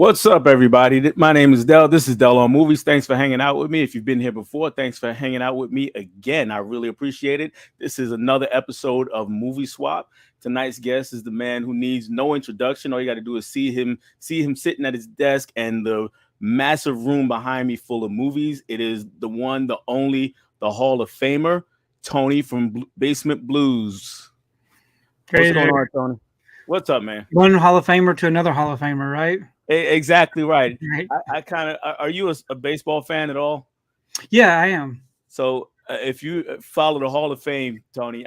What's up, everybody? My name is Dell. This is Dell on Movies. Thanks for hanging out with me. If you've been here before, thanks for hanging out with me again. I really appreciate it. This is another episode of Movie Swap. Tonight's guest is the man who needs no introduction. All you got to do is see him sitting at his desk and the massive room behind me full of movies. It is the one, the only, the Hall of Famer, Tony from Basement Blues. What's going on, Tony? What's up, man? One Hall of Famer to another Hall of Famer, right? Exactly right. Right. I kind of. Are you a baseball fan at all? Yeah, I am. So if you follow the Hall of Fame, Tony,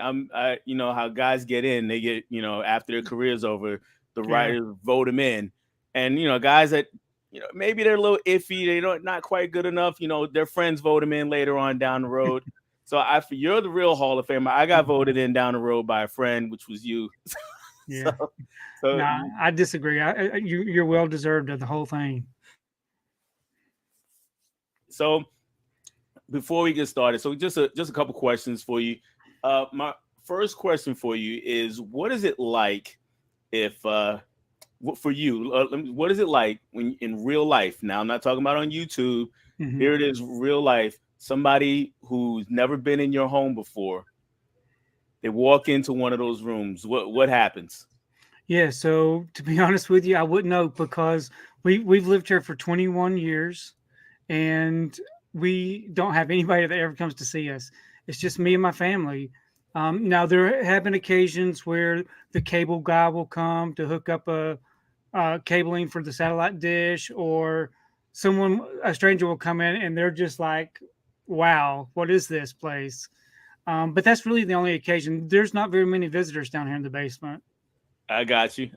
you know how guys get in. They get, after their career's over, the writers vote them in, and guys that maybe they're a little iffy. They don't not quite good enough. Their friends vote them in later on down the road. So you're the real Hall of Famer. I got voted in down the road by a friend, which was you. Yeah. So nah, I disagree. You're well deserved of the whole thing. So before we get started, so just a couple questions for you. My first question for you is, what is it like if for you? What is it like when in real life? Now, I'm not talking about on YouTube. Mm-hmm. Here it is, real life. Somebody who's never been in your home before. They walk into one of those rooms. What happens? Yeah, so to be honest with you, I wouldn't know because we've lived here for 21 years, and we don't have anybody that ever comes to see us. It's just me and my family. Now there have been occasions where the cable guy will come to hook up a cabling for the satellite dish, or a stranger will come in and they're just like, "Wow, what is this place?" But that's really the only occasion. There's not very many visitors down here in the basement. I got you.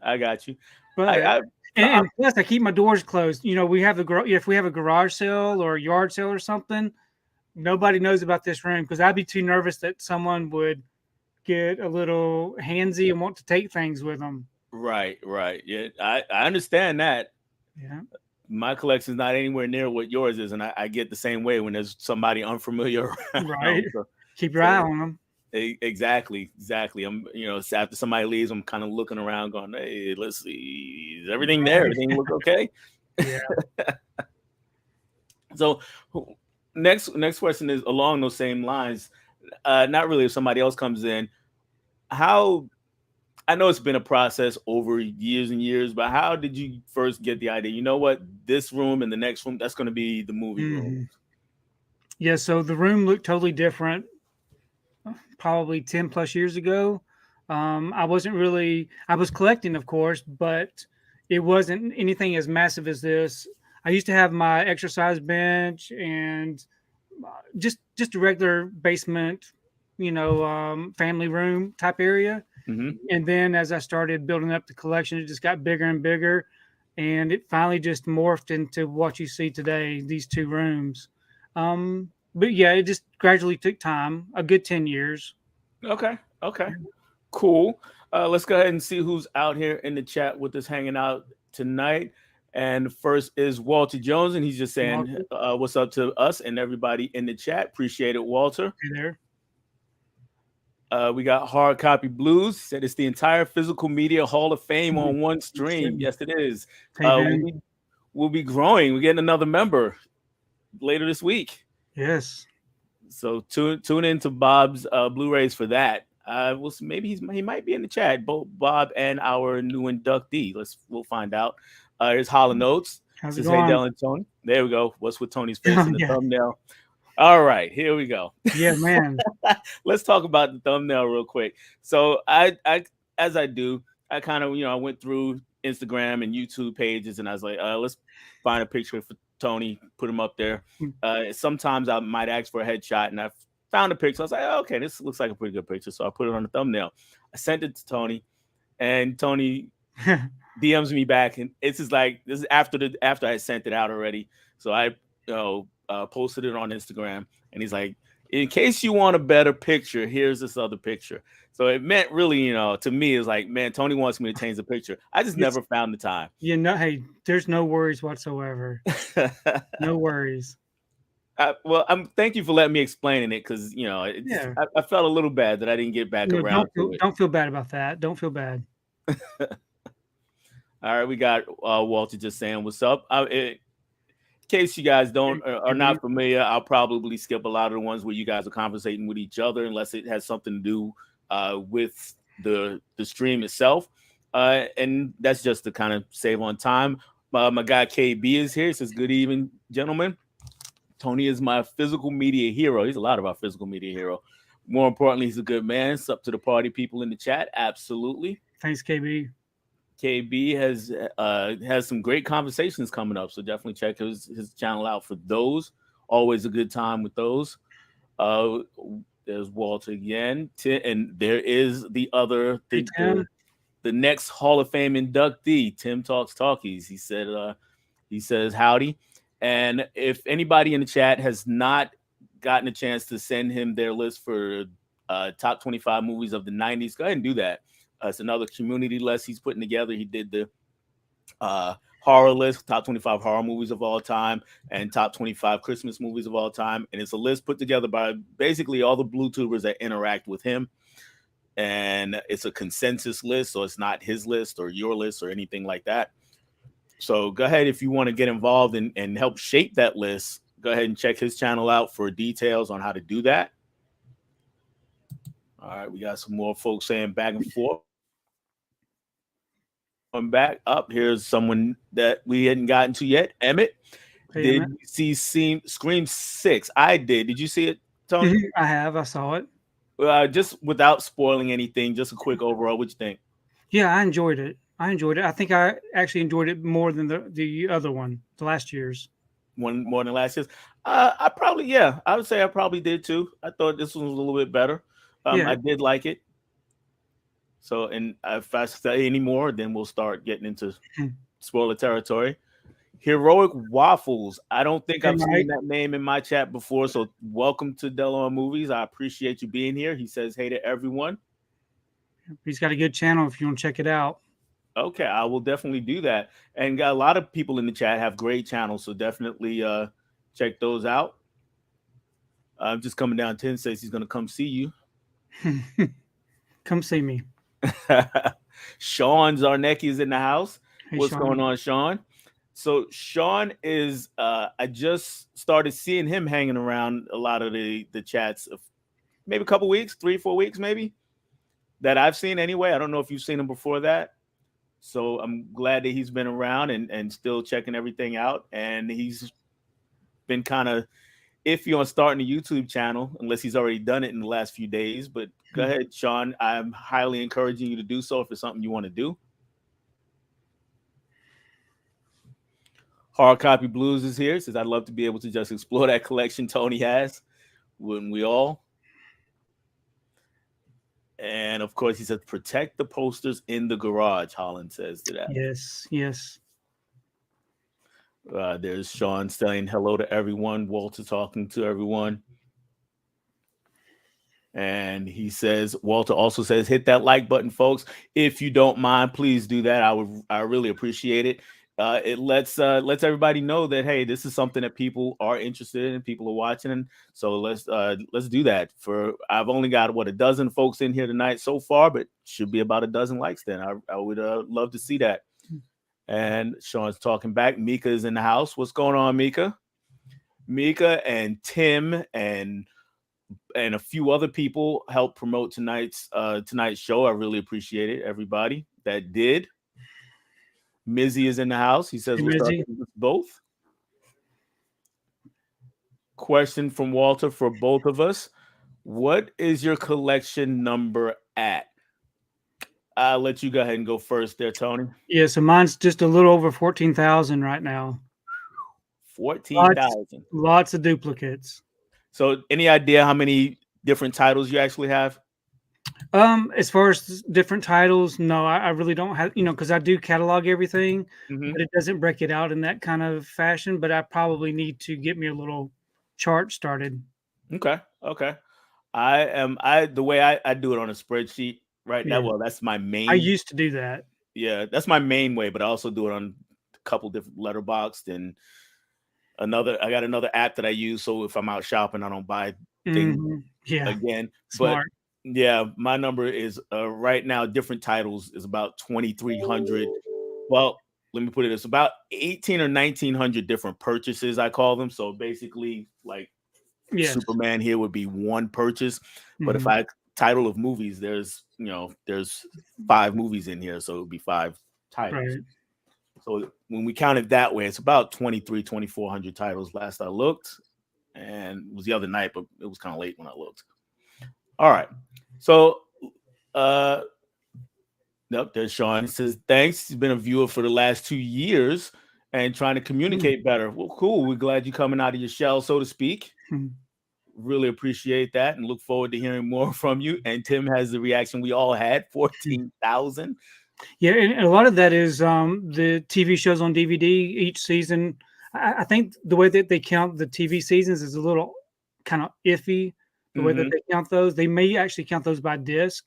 But and plus, I keep my doors closed. We have if we have a garage sale or a yard sale or something, nobody knows about this room because I'd be too nervous that someone would get a little handsy and want to take things with them. Right. Yeah, I understand that. Yeah. My collection is not anywhere near what yours is, and I get the same way when there's somebody unfamiliar around. Right. So, keep your eye on them. Exactly. I'm, after somebody leaves, I'm kind of looking around going, hey, let's see, is everything there? Everything look okay? Yeah. So next question is along those same lines. Not really if somebody else comes in. I know it's been a process over years and years, but how did you first get the idea? You know what? This room and the next room, that's going to be the movie room. Yeah, so the room looked totally different probably 10 plus years ago. I was collecting, of course, but it wasn't anything as massive as this. I used to have my exercise bench and just a regular basement, family room type area. Mm-hmm. And then as I started building up the collection, it just got bigger and bigger. And it finally just morphed into what you see today, these two rooms. But yeah, it just gradually took time, a good 10 years. Okay. Cool. Let's go ahead and see who's out here in the chat with us hanging out tonight. And first is Walter Jones, and he's just saying what's up to us and everybody in the chat. Appreciate it, Walter. Hey there. We got Hard Copy Blues. Said it's the entire Physical Media Hall of Fame on one stream. Yes, it is. We'll be growing. We're getting another member later this week. Yes. So tune into Bob's Blu-rays for that. We'll see, maybe he might be in the chat. Both Bob and our new inductee. We'll find out. Here's Holla Notes. How's it going? Hey, Dell and Tony. There we go. What's with Tony's face in the thumbnail? All right, here we go. Yeah, man. Let's talk about the thumbnail real quick. So I as I do, I kind of I went through Instagram and YouTube pages, and I was like, let's find a picture for Tony, put him up there. Sometimes I might ask for a headshot, and I found a picture. I was like, okay, this looks like a pretty good picture, so I put it on the thumbnail. I sent it to Tony, and Tony DMs me back, and it's just like this is after I sent it out already. So I posted it on Instagram, and he's like, in case you want a better picture, here's this other picture. So it meant really, to me, it's like, man, Tony wants me to change the picture. I just never found the time. Hey, there's no worries whatsoever. No worries. Thank you for letting me explain it, because I felt a little bad that I didn't get back around. Don't feel bad about that. Don't feel bad. All right, we got Walter just saying what's up. In case you guys don't are KB. not familiar, I'll probably skip a lot of the ones where you guys are conversating with each other, unless it has something to do with the stream itself. And that's just to kind of save on time. My guy KB is here. He says, "Good evening, gentlemen. Tony is my physical media hero. He's a lot of our physical media hero. More importantly, he's a good man. It's up to the party people in the chat. Absolutely. Thanks, KB. KB has some great conversations coming up, so definitely check his channel out for those. Always a good time with those. Uh, there's Walter again, and there is the other Hey, Tim. the next Hall of Fame inductee, Tim Talks Talkies. He says howdy, and if anybody in the chat has not gotten a chance to send him their list for top 25 movies of the 90s, go ahead and do that. It's another community list he's putting together. He did the horror list, top 25 horror movies of all time, and top 25 Christmas movies of all time. And it's a list put together by basically all the blue tubers that interact with him. And it's a consensus list, so it's not his list or your list or anything like that. So go ahead if you want to get involved and help shape that list. Go ahead and check his channel out for details on how to do that. All right, we got some more folks saying back and forth. I'm back up. Here's someone that we hadn't gotten to yet. Emmett, Hey, did Emmett. you see Scream 6? I did. Did you see it, Tony? I have. I saw it. Just without spoiling anything, just a quick overall. What you think? Yeah, I enjoyed it. I enjoyed it. I think I actually enjoyed it more than the other one, the last year's. One more than last year's? I probably, yeah, I would say I probably did too. I thought this one was a little bit better. Yeah. I did like it. So, and if I say any more, then we'll start getting into spoiler territory. Heroic Waffles. I don't think Hey, I've seen Mike. that name in my chat before. So, welcome to Delaware Movies. I appreciate you being here. He says, "Hey to everyone." He's got a good channel if you want to check it out. Okay, I will definitely do that. And got a lot of people in the chat have great channels, so definitely check those out. I'm just coming down. 10 says he's going to come see you. Come see me. Sean Zarnecki is in the house. Hey, What's going Sean. on, Sean? So Sean is I just started seeing him hanging around a lot of the chats of maybe a couple weeks, 3-4 weeks maybe, that I've seen anyway. I don't know if you've seen him before that. So I'm glad that he's been around and still checking everything out. And he's been kind of iffy on starting a YouTube channel unless he's already done it in the last few days. But go ahead, Sean. I'm highly encouraging you to do so if it's something you want to do. Hard Copy Blues is here. Says I'd love to be able to just explore that collection Tony has. Wouldn't we all? And of course, he says protect the posters in the garage. Holland says to that. Yes, yes. There's Sean saying hello to everyone. Walter talking to everyone. And he says, Walter also says, hit that like button, folks. If you don't mind, please do that. I really appreciate it. It lets everybody know that hey, this is something that people are interested in, people are watching, and so let's do that. I've only got a dozen folks in here tonight so far, but should be about a dozen likes. Then I would love to see that. And Sean's talking back. Mika is in the house. What's going on, Mika? Mika and Tim and a few other people helped promote tonight's show. I really appreciate it. Everybody that did. Mizzy is in the house. He says, Hey, "What's up Mizzy. with both?" Question from Walter for both of us: what is your collection number at? I'll let you go ahead and go first, there, Tony. Yeah, so mine's just a little over 14,000 right now. 14,000. Lots of duplicates. So, any idea how many different titles you actually have? As far as different titles, no, I really don't have, because I do catalog everything, but it doesn't break it out in that kind of fashion. But I probably need to get me a little chart started. Okay. The way I do it on a spreadsheet, right? Yeah. That's my main. I used to do that. Yeah, that's my main way, but I also do it on a couple different letterboxed and I got another app that I use so if I'm out shopping, I don't buy things again. Smart. But yeah, my number is right now different titles is about 2,300 well, let me put it this: about 18 or 1900 different purchases. I call them. So basically, like Yes. Superman here would be one purchase, but if Hmm. I title of movies, there's 5 movies in here, so it would be 5 titles. Right. So when we count it that way, it's about 2400 titles last I looked, and it was the other night, but it was kind of late when I looked. All right, so uh, nope, there's Sean. He says thanks. He's been a viewer for the last 2 years and trying to communicate better. Well, cool. We're glad you're coming out of your shell, so to speak. Mm-hmm. Really appreciate that and look forward to hearing more from you. And Tim has the reaction we all had 14,000. Yeah, and a lot of that is the TV shows on DVD each season. I think the way that they count the TV seasons is a little kind of iffy. The way that Hmm. they count those, they may actually count those by disc,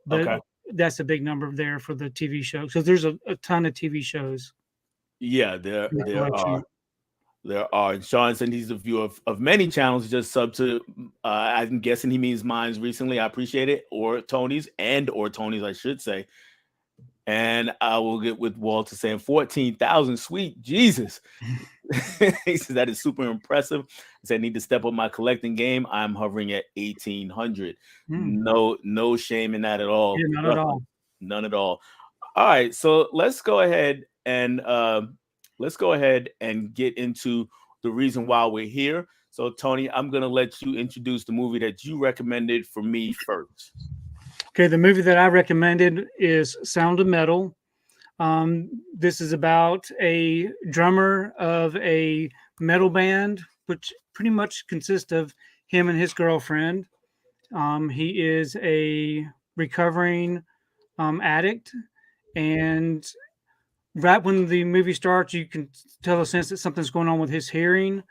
but Okay. that's a big number there for the TV shows because there's a ton of TV shows Yeah, in the there collection. are. There are. And Sean said he's a viewer of many channels, just sub to, I'm guessing he means mine's recently. I appreciate it. Or Tony's, I should say. And I will get with Walter saying 14,000. Sweet Jesus. He says that is super impressive. He said I need to step up my collecting game. I'm hovering at 1,800. Hmm. No shame in that at all. Yeah, not at all. None at all. All right, so let's go ahead and get into the reason why we're here. So Tony, I'm gonna let you introduce the movie that you recommended for me first. Okay, the movie that I recommended is Sound of Metal. This is about a drummer of a metal band, which pretty much consists of him and his girlfriend. He is a recovering addict, and right when the movie starts, you can tell a sense that something's going on with his hearing,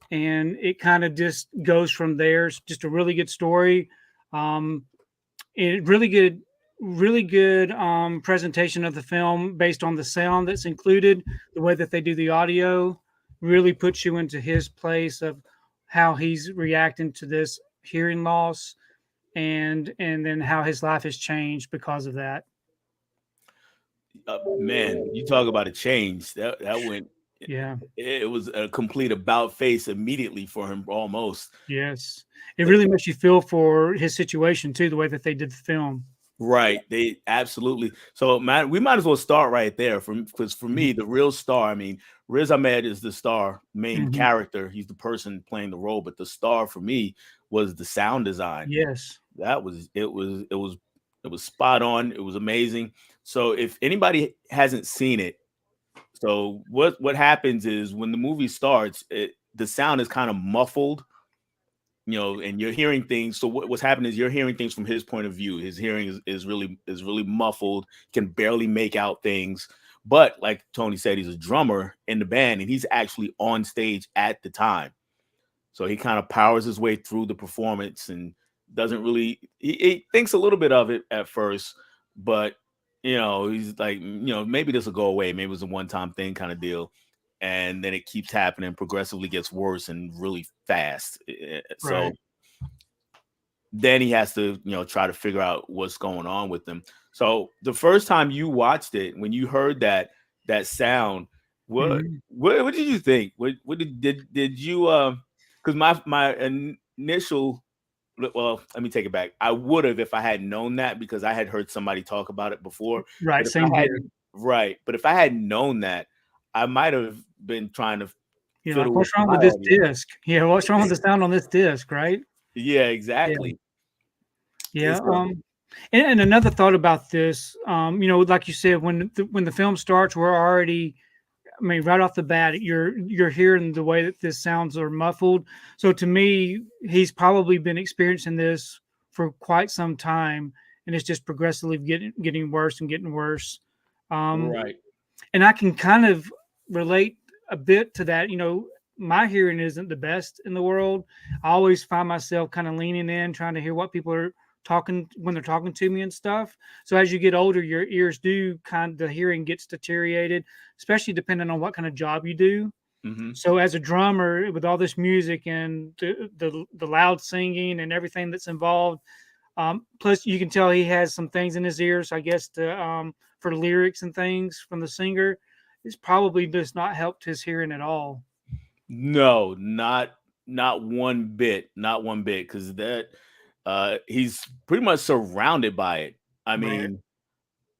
and it kind of just goes from there. It's just a really good story. Um, really good presentation of the film based on the sound that's included, the way that they do the audio really puts you into his place of how he's reacting to this hearing loss, and then how his life has changed because of that. Man, you talk about a change that went. Yeah. It was a complete about face immediately for him, almost. Yes, it really makes you feel for his situation too, the way that they did the film. Right. They absolutely. So, man, we might as well start right there. Because for Mhm. me, the real star. I mean, Riz Ahmed is the star, main Mhm. character. He's the person playing the role, but the star for me was the sound design. Yes. That was it was spot on. It was amazing. So, if anybody hasn't seen it, so what happens is when the movie starts, the sound is kind of muffled, and you're hearing things. So what's happening is you're hearing things from his point of view. His hearing is really muffled, can barely make out things. But like Tony said, he's a drummer in the band and he's actually on stage at the time. So he kind of powers his way through the performance and doesn't really he thinks a little bit of it at first, but he's like, maybe this will go away. Maybe it's a one-time thing kind of deal. And then it keeps happening, progressively gets worse and really fast. Right. So then he has to, try to figure out what's going on with them. So the first time you watched it, when you heard that sound, what Mhm. what did you think? What did you because my initial, well, let me take it back. I would have if I had known that because I had heard somebody talk about it before. Right. But if I Same here. hadn't, right, but if I had known that, I might have been trying to You're like, fiddle with what's wrong my with this audio. disc? Yeah. What's wrong with the sound on this disc? Right. Yeah, Yeah. exactly. Yeah. So, And another thought about this, like you said, when the film starts, we're already, I mean, right off the bat, you're hearing the way that this sounds are muffled. So to me, he's probably been experiencing this for quite some time, and it's just progressively getting worse and getting worse. Um, right. and I can kind of relate a bit to that. My hearing isn't the best in the world. I always find myself kind of leaning in, trying to hear what people are talking when they're talking to me and stuff. So as you get older, your ears do the hearing gets deteriorated, especially depending on what kind of job you do. Hmm. So as a drummer, with all this music and the loud singing and everything that's involved, plus you can tell he has some things in his ears, I guess, to for lyrics and things from the singer, it's probably just not helped his hearing at all. No, not one bit, not one bit, because that he's pretty much surrounded by it. I Right. mean,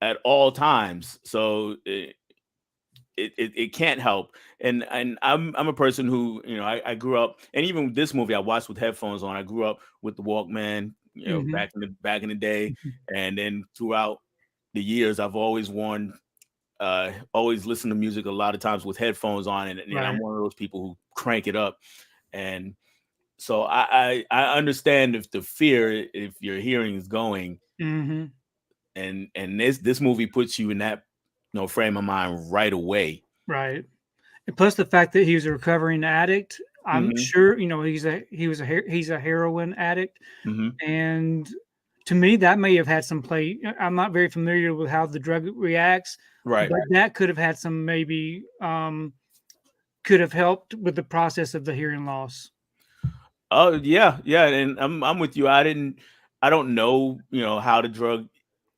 at all times. So it can't help. And I'm a person who, I grew up, and even this movie I watched with headphones on. I grew up with the Walkman, Hmm. back in the day, and then throughout the years I've always worn always listen to music a lot of times with headphones on, and I'm Right. one of those people who crank it up. And so I understand if the fear, if your hearing is going, Hmm. and this movie puts you in that frame of mind right away. Right. And plus the fact that he was a recovering addict, I'm Hmm. sure he's a heroin addict, Hmm. and to me that may have had some play. I'm not very familiar with how the drug reacts, Right. but that could have had some maybe could have helped with the process of the hearing loss. Oh yeah, yeah, and I'm with you. I don't know, how the drug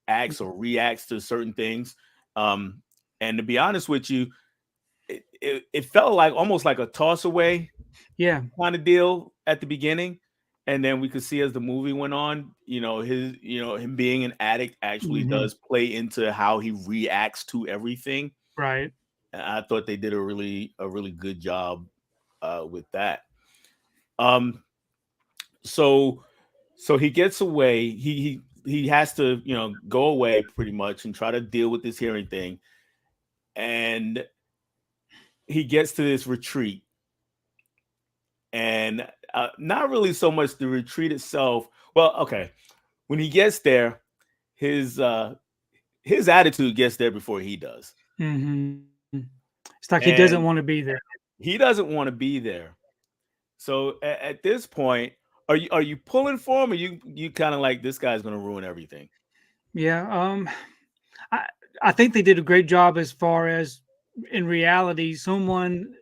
acts or reacts to certain things. Um, and to be honest with you, it felt like almost like a toss away Yeah. kind of deal at the beginning. And then we could see as the movie went on, him being an addict actually Hmm. does play into how he reacts to everything. Right. And I thought they did a really good job with that. Um, so so he gets away. He has to, go away pretty much and try to deal with this hearing thing. And he gets to this retreat, and not really so much the retreat itself. Well, okay, when he gets there, his his attitude gets there before he does, Hmm. It's like he doesn't and want to be there. he doesn't want to be there. So at this point, are you pulling for him, or you kind of like, this guy's going to ruin everything? Yeah. I I think they did a great job as far as in reality, someone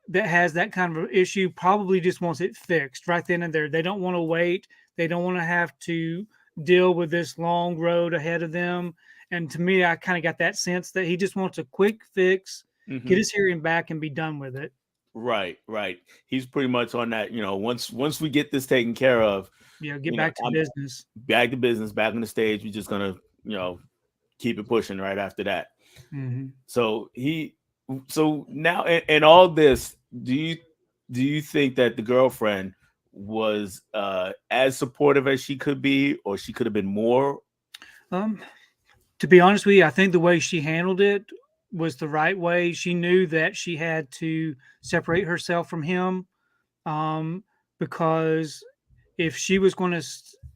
that has that kind of issue probably just wants it fixed right then and there. They don't want to wait. They don't want to have to deal with this long road ahead of them. And to me, I kind of got that sense that he just wants a quick fix, get Hmm. his hearing back, and be done with it. Right, right. He's pretty much on that. Once we get this taken care of, Get back to I'm business. back to business, back on the stage. We're just gonna, keep it pushing right after that. Hmm. So now, and all this, do you think that the girlfriend was as supportive as she could be, or she could have been more? Um, to be honest with you, I think the way she handled it was the right way. She knew that she had to separate herself from him, um, because if she was going to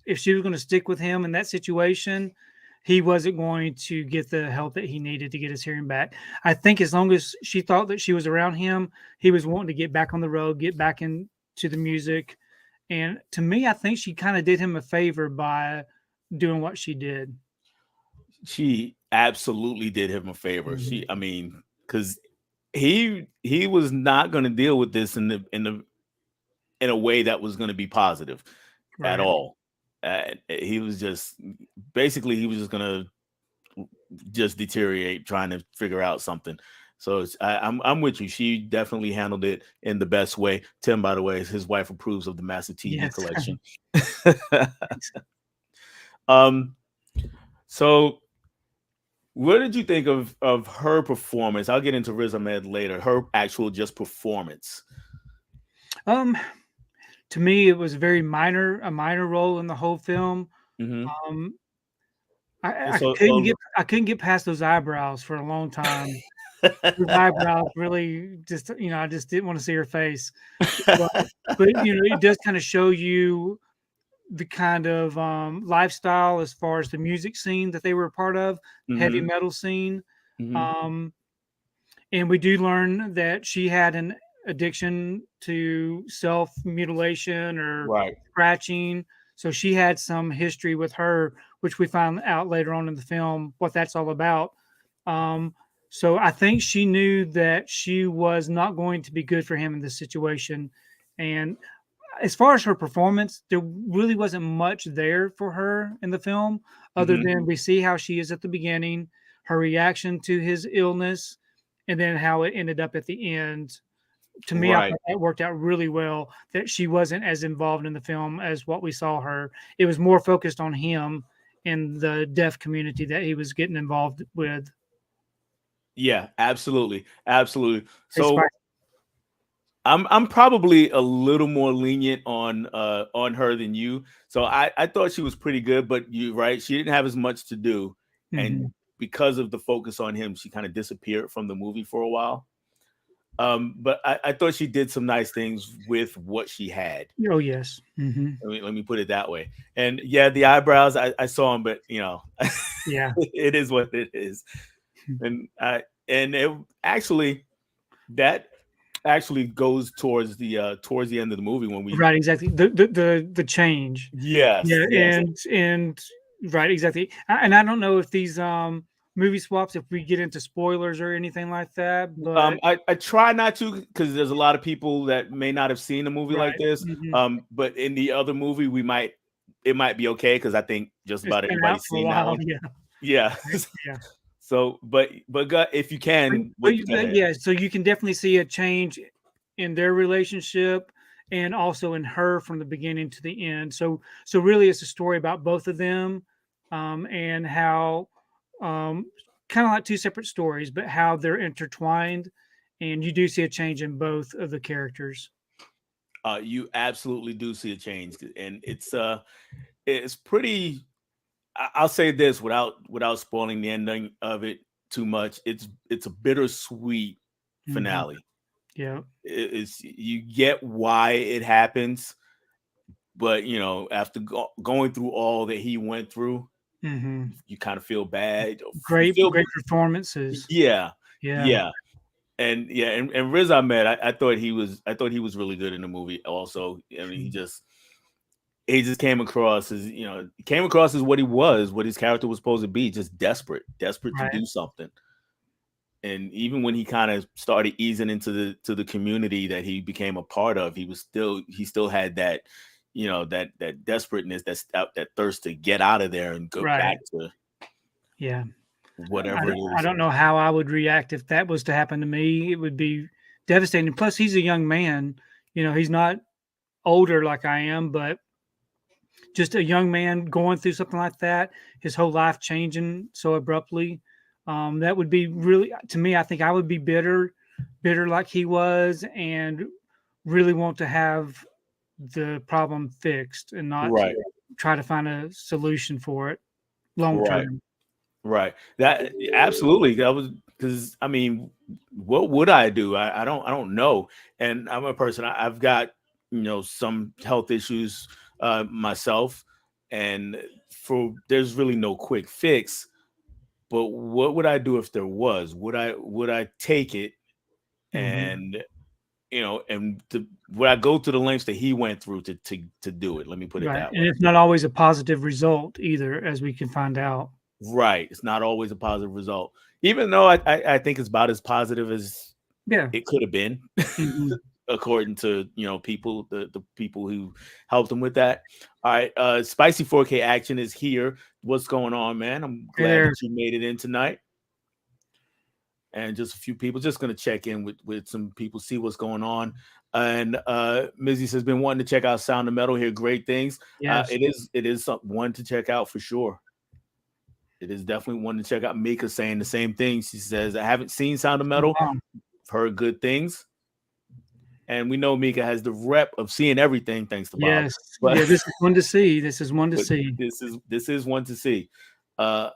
if she was going to stick with him in that situation, he wasn't going to get the help that he needed to get his hearing back. I think as long as she thought that she was around him, he was wanting to get back on the road, get back into the music. And to me, I think she kind of did him a favor by doing what she did. She absolutely did him a favor. Mhm. I mean, because he was not going to deal with this in a way that was going to be positive at Right. all. He was just basically, he was just going to just deteriorate trying to figure out something. So I'm with you. She definitely handled it in the best way. Tim, by the way, his wife approves of the massive TV Yes. collection. um. So, what did you think of her performance? I'll get into Riz Ahmed later. Her actual just performance. um, to me, it was a minor role in the whole film. Hmm. Um, So, I couldn't get past those eyebrows for a long time. Those eyebrows really just, I just didn't want to see her face. But it does kind of show you the kind of lifestyle as far as the music scene that they were a part of, heavy hmm metal scene. hmm Um, and we do learn that she had an addiction to self mutilation or Right. scratching. So she had some history with her, which we find out later on in the film what that's all about. Um, so I think she knew that she was not going to be good for him in this situation. And as far as her performance, there really wasn't much there for her in the film, other hmm than we see how she is at the beginning. her reaction to his illness, and then how it ended up at the end. To me, I Right. thought that worked out really well. That she wasn't as involved in the film as what we saw her. It was more focused on him and the deaf community that he was getting involved with. Yeah, absolutely. Absolutely. Hey, Spice. So I'm probably a little more lenient on her than you. So I thought she was pretty good, but you right, she didn't have as much to do. And Mhm. because of the focus on him, she kind of disappeared from the movie for a while. But I thought she did some nice things with what she had. Oh yes. Hmm. Let me put it that way. And yeah, the eyebrows, I saw them, but Yeah. it is what it is. And and it actually that actually goes towards the end of the movie when we Right. Exactly. The change. yes, Yeah. yes. And right. Exactly. And I don't know if these movie swaps, if we get into spoilers or anything like that, but I try not to because there's a lot of people that may not have seen a movie like right. this. Hmm. But in the other movie, it might be okay because I think just It's about been out everybody's for a seen that while. one. Yeah. Yeah. Right. Yeah. So, if you can, go ahead. Yeah, so you can definitely see a change in their relationship and also in her from the beginning to the end. So really, it's a story about both of them, and how um, kind of like two separate stories, but how they're intertwined, and you do see a change in both of the characters. You absolutely do see a change, and it's pretty. I'll say this without spoiling the ending of it too much. It's a bittersweet Hmm. finale. Yeah. It's you get why it happens, but after going through all that he went through, Hmm. you kind of feel bad. You Great feel performances. yeah, Yeah. yeah, and Riz Ahmed, I thought he was really good in the movie. Also, I mean, he just came across as what he was, what his character was supposed to be, just desperate to Right. do something. And even when he kind of started easing into the community that he became a part of, he still had that desperateness, that thirst to get out of there and go back Right. to Yeah. whatever it I is. don't know how I would react if that was to happen to me. It would be devastating. Plus, he's a young man. He's not older like I am, but just a young man going through something like that, his whole life changing so abruptly. That would be really, to me, I think I would be bitter like he was, and really want to have the problem fixed and not Right, try to find a solution for it long right, term. right. That absolutely. That was because I mean, what would I do? I don't know. And I'm a person. I've got some health issues myself, and there's really no quick fix. But what would I do if there was? Would I take it Hmm. and would I go to the lengths that he went through to do it? Let me put it Right. that And way. it's not always a positive result either, as we can find out. Right. It's not always a positive result, even though I think it's about as positive as Yeah. it could have been, Hmm. according to people, the people who helped him with that. All right, spicy 4K action is here. What's going on, man? I'm Hey glad there. that you made it in tonight. And just a few people just going to check in with some people, see what's going on. And Mizzy has been wanting to check out Sound of Metal, hear great things. Yes. It is one to check out for sure. It is definitely one to check out. Mika saying the same thing. She says, I haven't seen Sound of Metal, Wow. heard good things. And we know Mika has the rep of seeing everything thanks to Bob. Yes. But Yeah. This is one to see. This is one to but see. this is one to see. Uh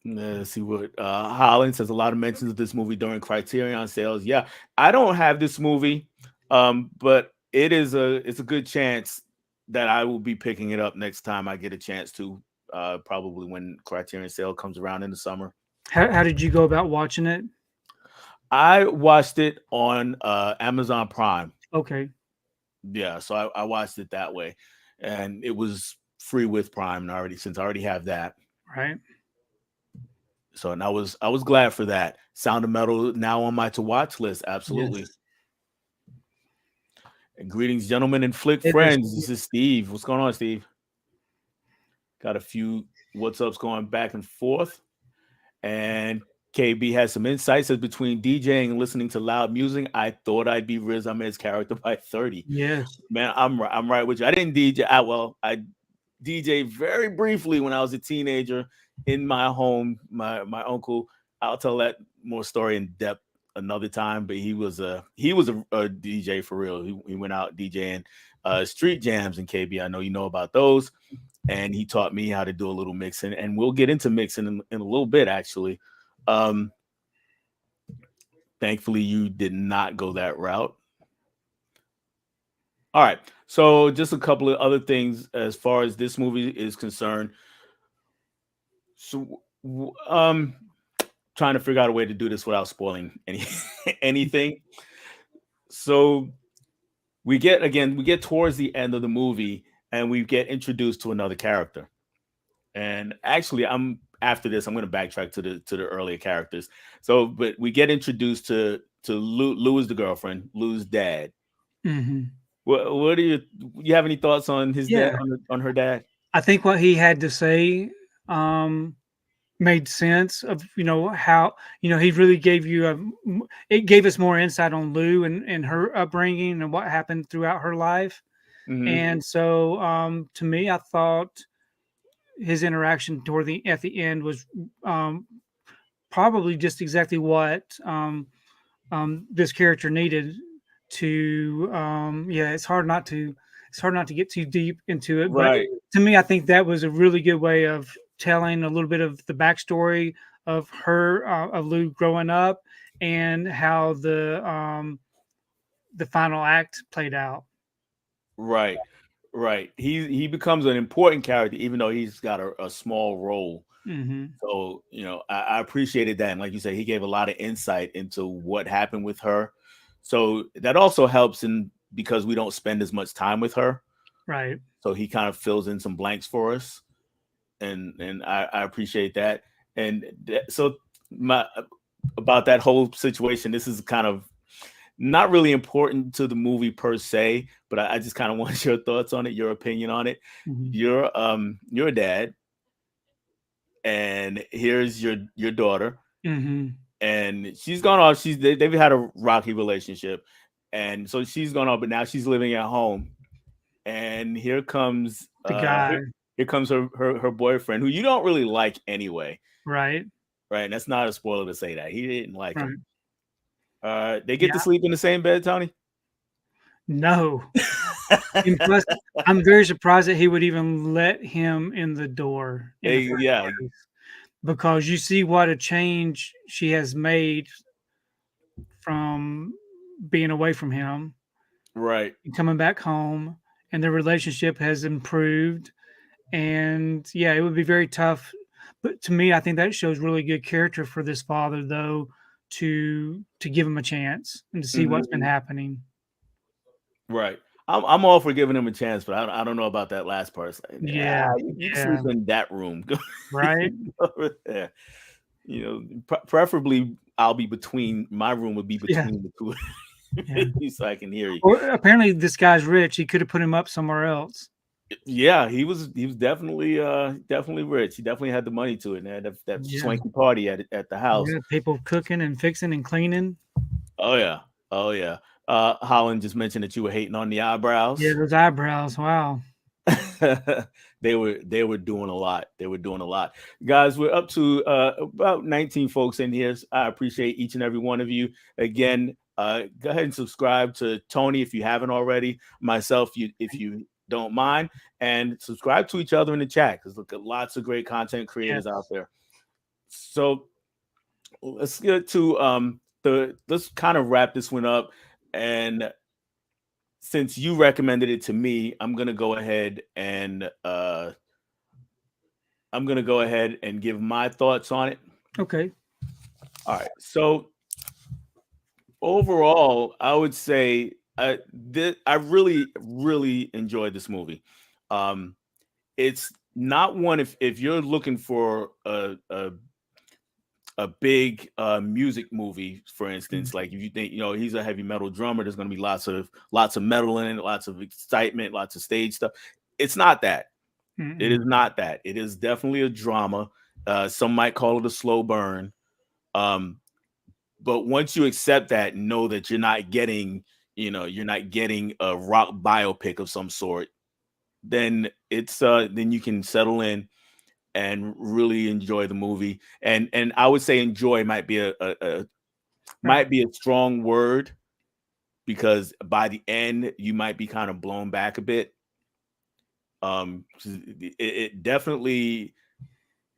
let's see what Holland says. A lot of mentions of this movie during Criterion sales. Yeah, I don't have this movie, but it's a good chance that I will be picking it up next time I get a chance to. Probably when Criterion sale comes around in the summer. How did you go about watching it? I watched it on Amazon Prime. Okay. Yeah, so I watched it that way, and it was free with Prime and since I already have that. Right. So and I was glad for that. Sound of Metal now on my to watch list. Absolutely. Yes. And greetings, gentlemen and Flick Hey there, friends. Steve. This is Steve. What's going on, Steve? Got a few. what's up's going back and forth, and KB has some insights as between DJing and listening to loud music. I thought I'd be Riz Ahmed's character by 30. Yes. Man, I'm right with you. I didn't DJ. I DJ very briefly when I was a teenager in my home. My uncle. I'll tell that more story in depth another time. But he was a DJ for real. He went out DJing street jams in KB. I know you know about those, and he taught me how to do a little mixing. And we'll get into mixing in a little bit, actually. Um, Thankfully, you did not go that route. All right. So just a couple of other things as far as this movie is concerned. So trying to figure out a way to do this without spoiling anything. So we get towards the end of the movie and we get introduced to another character. And actually I'm after this I'm going to backtrack to the earlier characters. So but we get introduced to Lou is the girlfriend, Lou's dad. Hmm. What do you have any thoughts on his dad Yeah. on her dad? I think what he had to say um, made sense of how he really gave you it gave us more insight on Lou and her upbringing and what happened throughout her life. Hmm. And so to me, I thought his interaction toward the at the end was um, probably just exactly what this character needed to yeah, it's hard not to get too deep into it, but Right. to me I think that was a really good way of telling a little bit of the backstory of her of Lou growing up and how the final act played out. Right. Right. He becomes an important character, even though he's got a small role. Hmm. So, I appreciated that. And like you said, he gave a lot of insight into what happened with her. So that also helps in because we don't spend as much time with her. Right. So he kind of fills in some blanks for us. And I appreciate that. And so my about that whole situation, this is kind of not really important to the movie per se, but I just kind of want your thoughts on it, your opinion on it. Hmm. You're a dad, and here's your daughter, Hmm. and she's gone off. They've had a rocky relationship, and so she's gone off, but now she's living at home, and The guy. here comes her boyfriend, who you don't really like anyway, Right. right? And that's not a spoiler to say that he didn't like him. Right. They get to Yeah. sleep in the same bed, Tony. No. And plus, I'm very surprised that he would even let him in the door in the first Yeah, place, because you see what a change she has made from being away from him right. and coming back home, and their relationship has improved. And yeah, it would be very tough. But to me, I think that shows really good character for this father, though, to give him a chance and to see what's been Mhm. happening. Right. I'm all for giving him a chance, but I don't know about that last part. It's like, Yeah, you sleep yeah, in that room. Go right. over there. Preferably I'll be between my room would be Yeah, between the two of yeah. you so I can hear you. Or apparently, this guy's rich. He could have put him up somewhere else. Yeah, he was definitely rich. He definitely had the money to it, man. That Yeah, swanky party at the house. yeah. People cooking and fixing and cleaning. Oh yeah. Oh yeah. Holland just mentioned that you were hating on the Yeah, eyebrows. those eyebrows. Wow. They were doing a lot. They were doing a lot. Guys, we're up to about 19 folks in here. I appreciate each and every one of you. Again, go ahead and subscribe to Tony if you haven't already. Myself, if you don't mind, and subscribe to each other in the chat because look at lots of great content creators out Yes. there. So let's get to the let's kind of wrap this one up. And since you recommended it to me, I'm gonna go ahead and give my thoughts on it. Okay. All right. So overall, I would say I really enjoyed this movie. Um, it's not one if you're looking for a big music movie, for Mm. instance, like if you think he's a heavy metal drummer, there's going to be lots of metal in it, lots of excitement, lots of stage stuff. It's not that. It Mm-mm. is not that. It is definitely a drama. Some might call it a slow burn. Um, but once you accept that, know that you're not getting, you're not getting a rock biopic of some sort. Then you can settle in and really enjoy the movie. And I would say enjoy Right. might be a strong word, because by the end you might be kind of blown back a bit. It definitely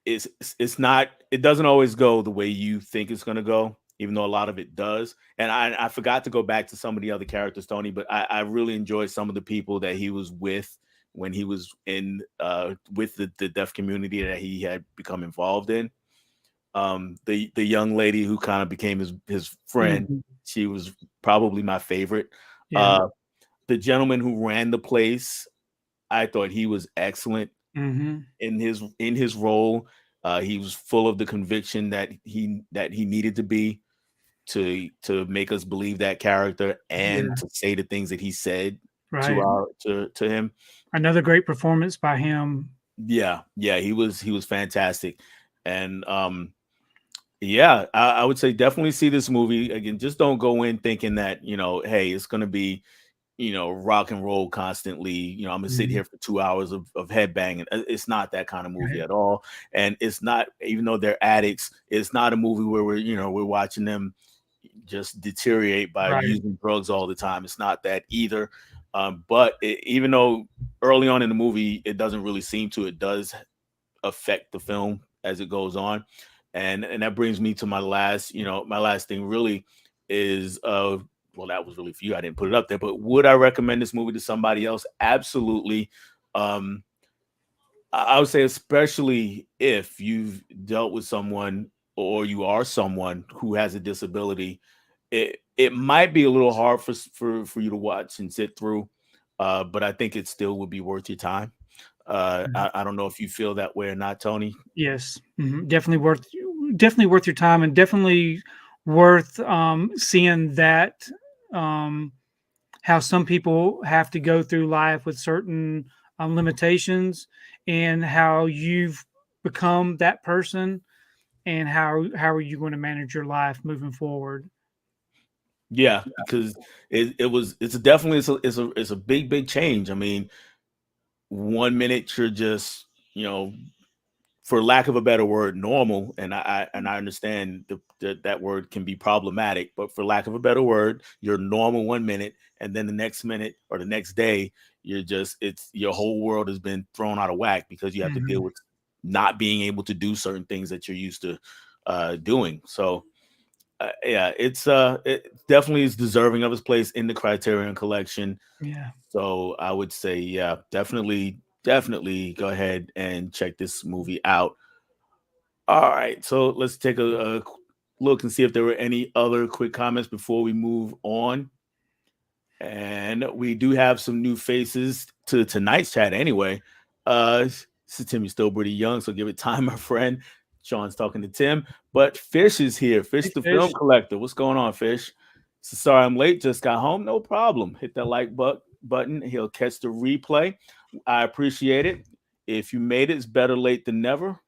is. It doesn't always go the way you think it's going to go, even though a lot of it does. And I forgot to go back to some of the other characters, Tony, but I really enjoyed some of the people that he was with when he was in with the deaf community that he had become involved in. The young lady who kind of became his friend, Mhm. she was probably my favorite. Yeah. uh the gentleman who ran the place, I thought he was excellent Hmm. in his role. He was full of the conviction that he needed to be, to make us believe that character and Yeah. to say the things that he said to Right. our to him. Another great performance by him. Yeah, yeah, he was fantastic. And yeah, I would say definitely see this movie again. Just don't go in thinking that, hey, it's gonna be, rock and roll constantly. I'm gonna sit Mhm. here for 2 hours of headbanging. It's not that kind of movie Right. at all. And it's not, even though they're addicts, it's not a movie where we're watching them just deteriorate by Right. using drugs all the time. It's not that either. But even though early on in the movie it doesn't really seem to, it does affect the film as it goes on. And that brings me to my last thing really is, well, that was really for you. I didn't put it up there, but would I recommend this movie to somebody else? Absolutely. Um, I would say, especially if you've dealt with someone or you are someone who has a disability, it might be a little hard for you to watch and sit through, but I think it still would be worth your time. I don't know if you feel that way or not, Tony. Yes, definitely worth your time, and definitely worth seeing that, um, how some people have to go through life with certain limitations, and how you've become that person, and how are you going to manage your life moving forward? Yeah, because it's definitely it's a big change. I mean, one minute you're just, for lack of a better word, normal, and I understand that word can be problematic, but for lack of a better word, you're normal one minute, and then the next minute or the next day, it's your whole world has been thrown out of whack because you have to deal Mhm. with not being able to do certain things that you're used to doing. So yeah, it definitely is deserving of its place in the Criterion collection. Yeah. So I would say, yeah, definitely go ahead and check this movie out. All right, so let's take a look and see if there were any other quick comments before we move on. And we do have some new faces to tonight's chat anyway. Tim, you're still pretty young, so give it time, my friend. Sean's talking to Tim, but Fish is here. Hey, Fish, the film Fish. collector. What's going on, Fish? So sorry I'm late. Just got home. No problem. Hit that button. He'll catch the replay. I appreciate it. If you made it, it's better late than never.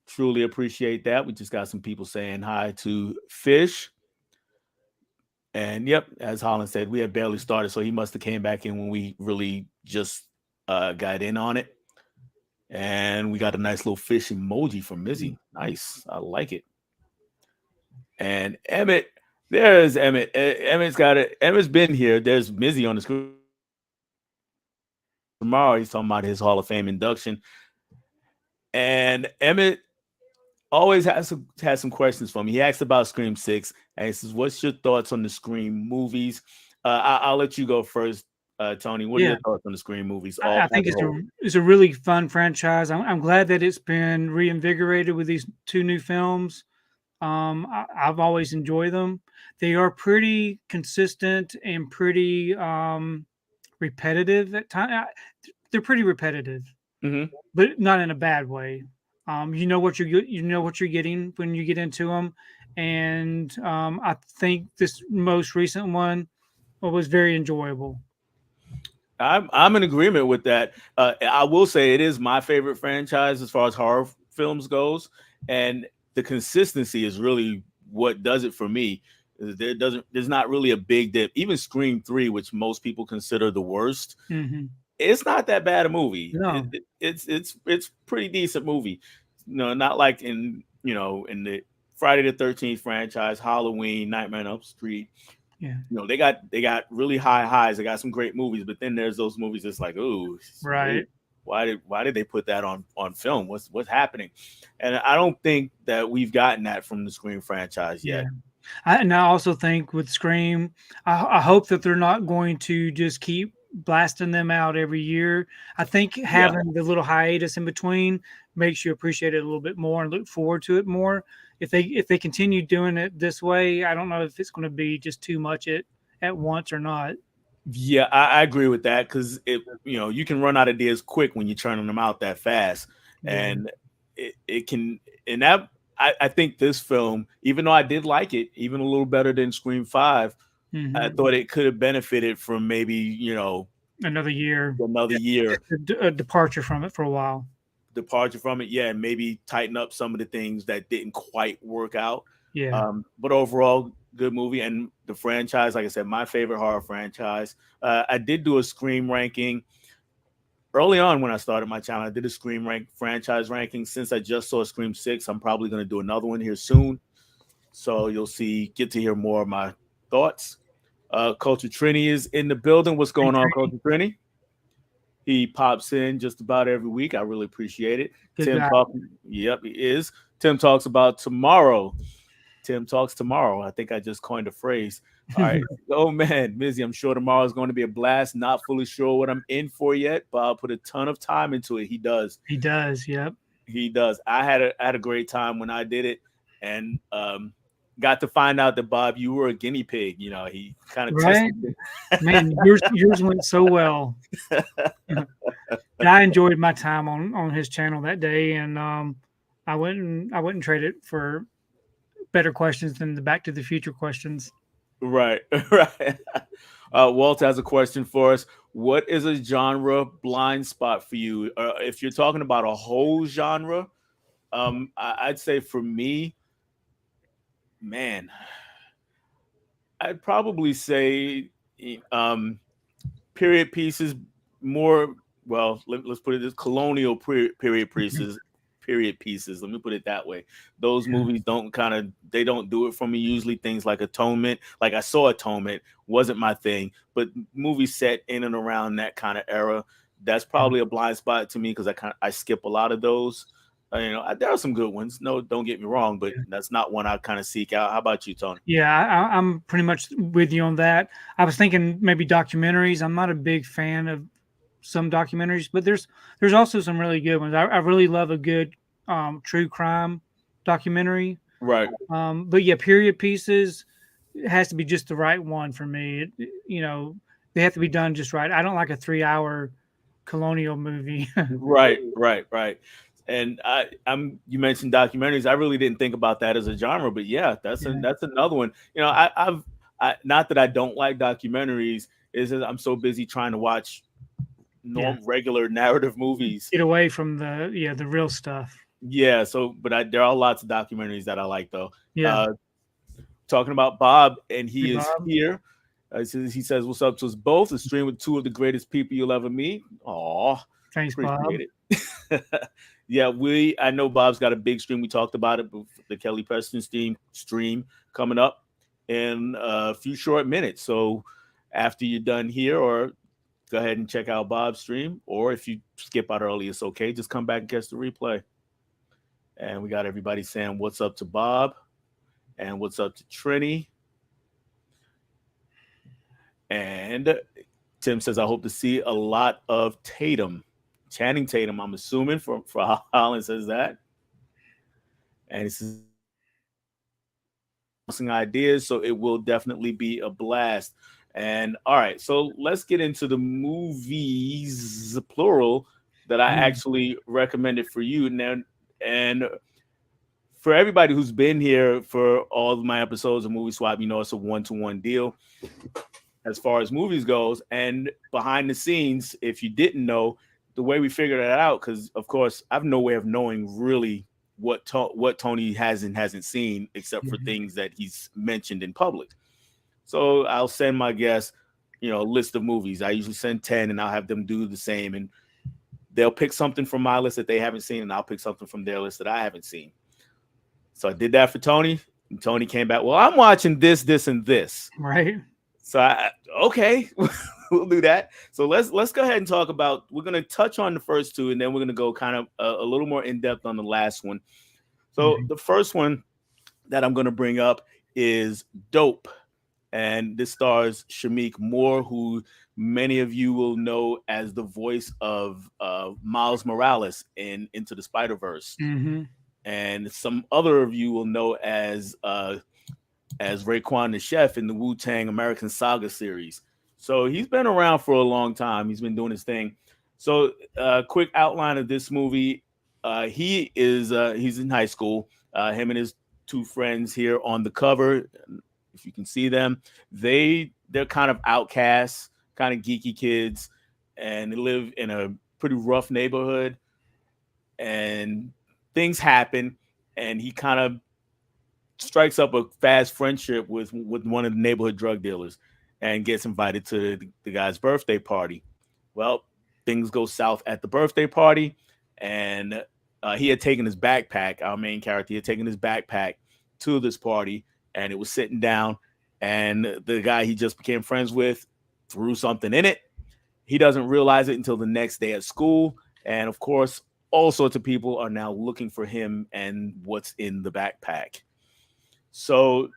Truly appreciate that. We just got some people saying hi to Fish. And yep, as Holland said, we had barely started, so he must have came back in when we really just got in on it. And we got a nice little fish emoji from Mizzy. Nice, I like it. And Emmett, there's Emmett. Emmett's got it. Emmett's been here. There's Mizzy on the screen tomorrow. He's talking about his Hall of Fame induction. And Emmett always has some questions for me. He asked about Scream 6, and he says, "What's your thoughts on the Scream movies?" I'll let you go first, Tony. What are Yeah. your thoughts on the Scream movies, I all I as think a whole? it's a really fun franchise. I'm glad that it's been reinvigorated with these two new films. I've always enjoyed them. They are pretty consistent and pretty repetitive at times. They're pretty repetitive, Hmm. but not in a bad way. You know what you're getting when you get into them, and I think this most recent one was very enjoyable. I'm in agreement with that. I will say it is my favorite franchise as far as horror films goes, and the consistency is really what does it for me. There's not really a big dip. Even Scream 3, which most people consider the worst, Hmm. it's not that bad a movie. No. It's pretty decent movie. No, not like in the Friday the 13th franchise, Halloween, Nightmare on Elm Street. Yeah. They got really high highs. They got some great movies, but then there's those movies that's like, ooh, Right. why did they put that on film? What's happening? And I don't think that we've gotten that from the Scream franchise Yeah. yet. And I also think with Scream, I hope that they're not going to just keep blasting them out every year. I think Yeah, having the little hiatus in between makes you appreciate it a little bit more and look forward to it more. If they continue doing it this way, I don't know if it's going to be just too much at once or not. yeah, I agree with that because you can run out of ideas quick when you're churning them out that fast, Yeah. and it can. And that I think this film, even though I did like it, even a little better than Scream 5, I Hmm. thought it could have benefited from maybe Another year, another year a departure from it for a while. departure from it. Yeah, and maybe tighten up some of the things that didn't quite work out. Yeah. But overall, good movie. And the franchise, like I said, my favorite horror franchise. I did do a Scream ranking early on when I started my channel. I did a Scream franchise ranking. Since I just saw Scream 6, I'm probably going to do another one here soon. So you'll get to hear more of my thoughts. Culture Trini is in the building. What's Hey, going on, Trini, Culture Trini? He pops in just about every week. I really appreciate it. good Tim guy. talking. Yep, he is. Tim talks about tomorrow. Tim talks tomorrow. I think I just coined a phrase. All right. Oh man, Mizzy, I'm sure tomorrow is going to be a blast. Not fully sure what I'm in for yet, but I'll put a ton of time into it. He does. He does. Yep. He does. I had a great time when I did it, and got to find out that Bob, you were a guinea pig. He kind of Right. tested it. Man, yours went so well. And I enjoyed my time on his channel that day, and I wouldn't trade it for better questions than the Back to the Future questions. Right, right. Walt has a question for us. What is a genre blind spot for you? If you're talking about a whole genre, I'd say for me, man, I'd probably say um, period pieces more. Well, let's put it this: colonial period pieces. Period pieces. Let me put it that way. Those Yeah, movies they don't do it for me. Usually things like Atonement, like I saw Atonement, wasn't my thing. But movies set in and around that kind of era, that's yeah. probably a blind spot to me because I skip a lot of those. There are some good ones. No, don't get me wrong, but that's not one I kind of seek out. How about you, Tony? Yeah, I'm pretty much with you on that. I was thinking maybe documentaries. I'm not a big fan of some documentaries, but there's also some really good ones. I really love a good true crime documentary. Right. But yeah, period pieces, it has to be just the right one for me. They have to be done just right. I don't like a 3 hour colonial movie. Right, right, right. And you mentioned documentaries. I really didn't think about that as a genre, but yeah, Yeah, that's another one. Not that I don't like documentaries, is that I'm so busy trying to watch yeah. regular narrative movies. Get away from the real stuff. Yeah, there are lots of documentaries that I like though. Yeah. Uh, Talking about Bob, and Hey, he is Bob. here. He says, "What's up to us both? A stream with two of the greatest people you'll ever meet." Aw, Thanks, Bob. appreciate it. Yeah, I know Bob's got a big stream. We talked about it, but the Kelly Preston stream coming up in a few short minutes. So after you're done here, or go ahead and check out Bob's stream, or if you skip out early, it's okay. Just come back and catch the replay. And we got everybody saying what's up to Bob and what's up to Trini. And Tim says, I hope to see a lot of Tatum. Channing Tatum, I'm assuming, for how Holland says that. And he says, ideas, so it will definitely be a blast. And all right, so let's get into the movies, plural, that I Mm, actually recommended for you. And for everybody who's been here for all of my episodes of Movie Swap, it's a 1-to-1 deal. as far as movies goes. And behind the scenes, if you didn't know, the way we figured that out, because of course I've no way of knowing really what Tony has and hasn't seen except for Mhm. things that he's mentioned in public. So I'll send my guests, a list of movies. I usually send 10, and I'll have them do the same, and they'll pick something from my list that they haven't seen, and I'll pick something from their list that I haven't seen. So I did that for Tony, and Tony came back. Well, I'm watching this, this, and this. Right. So okay, we'll do that. So let's go ahead and talk about. We're gonna touch on the first two, and then we're gonna go kind of a little more in depth on the last one. So Mhm. the first one that I'm gonna bring up is Dope, and this stars Shamik Moore, who many of you will know as the voice of Miles Morales in Into the Spider Verse, Mhm. and some other of you will know as Raekwon the Chef in the Wu Tang American Saga series. So he's been around for a long time. He's been doing his thing. So, quick outline of this movie: he's in high school. Him and his two friends here on the cover, if you can see them, they're kind of outcasts, kind of geeky kids, and they live in a pretty rough neighborhood. And things happen, and he kind of strikes up a fast friendship with one of the neighborhood drug dealers and gets invited to the guy's birthday party. Well, things go south at the birthday party, and he had taken his backpack. Our main character, he had taken his backpack to this party, and it was sitting down. And the guy he just became friends with threw something in it. He doesn't realize it until the next day at school, and of course, all sorts of people are now looking for him and what's in the backpack. So,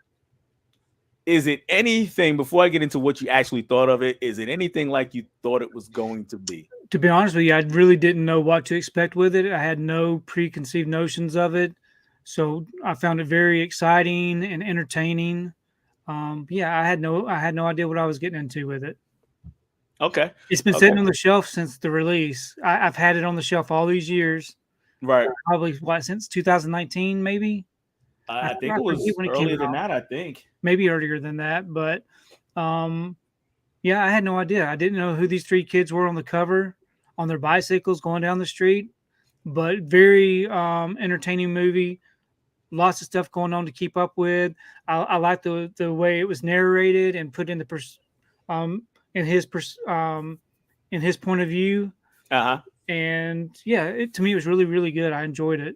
is it anything, before I get into what you actually thought of it, is it anything like you thought it was going to be? To be honest with you, I really didn't know what to expect with it. I had no preconceived notions of it, so I found it very exciting and entertaining. Yeah, I had no idea what I was getting into with it. Okay. It's been Okay. sitting on the shelf since the release. I've had it on the shelf all these years, Right. probably what since 2019, maybe. I think I it forget was when it came earlier than out, that, I think. maybe earlier than that, but um, yeah, I had no idea. I didn't know who these three kids were on the cover on their bicycles going down the street, but very entertaining movie. Lots of stuff going on to keep up with. I like the way it was narrated and put in the um, in his in his point of view. Uh-huh. And yeah, to me it was really really good. I enjoyed it.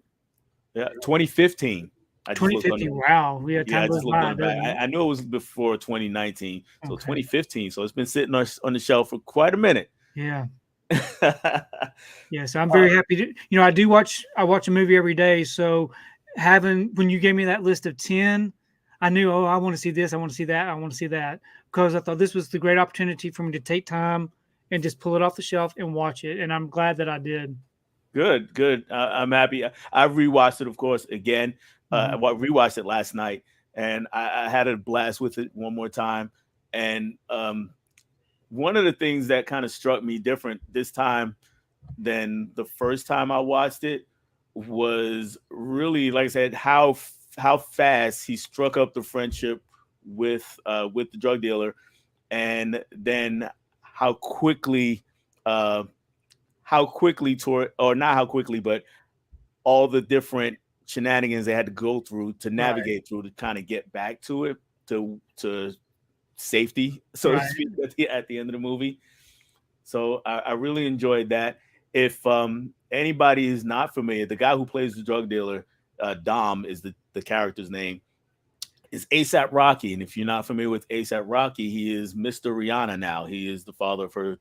Yeah. 2015. I just looked on 2050. the Wow, yeah, Yeah, time I goes just looked on by, the back. doesn't it? I knew it was before 2019. So Okay, 2015. So it's been sitting on the shelf for quite a minute. yeah. uh, Yes, I'm very happy to. I watch a movie every day, so having when you gave me that list of 10, I knew, oh, I want to see this, I want to see that, I want to see that, because I thought this was the great opportunity for me to take time and just pull it off the shelf and watch it, and I'm glad that I did. Good, good. I'm happy. I rewatched it, of course, again. I Mhm. rewatched it last night, and I had a blast with it one more time. And one of the things that kind of struck me different this time than the first time I watched it was really, like I said, how fast he struck up the friendship with the drug dealer, and then how quickly uh, toward, or not how quickly, but all the different shenanigans they had to go through to Right, navigate through to kind of get back to it, to safety, so to right. speak, at the end of the movie. So I really enjoyed that. If anybody is not familiar, the guy who plays the drug dealer, Dom is the character's name, is ASAP Rocky. And if you're not familiar with ASAP Rocky, he is Mr. Rihanna now. He is the father of her,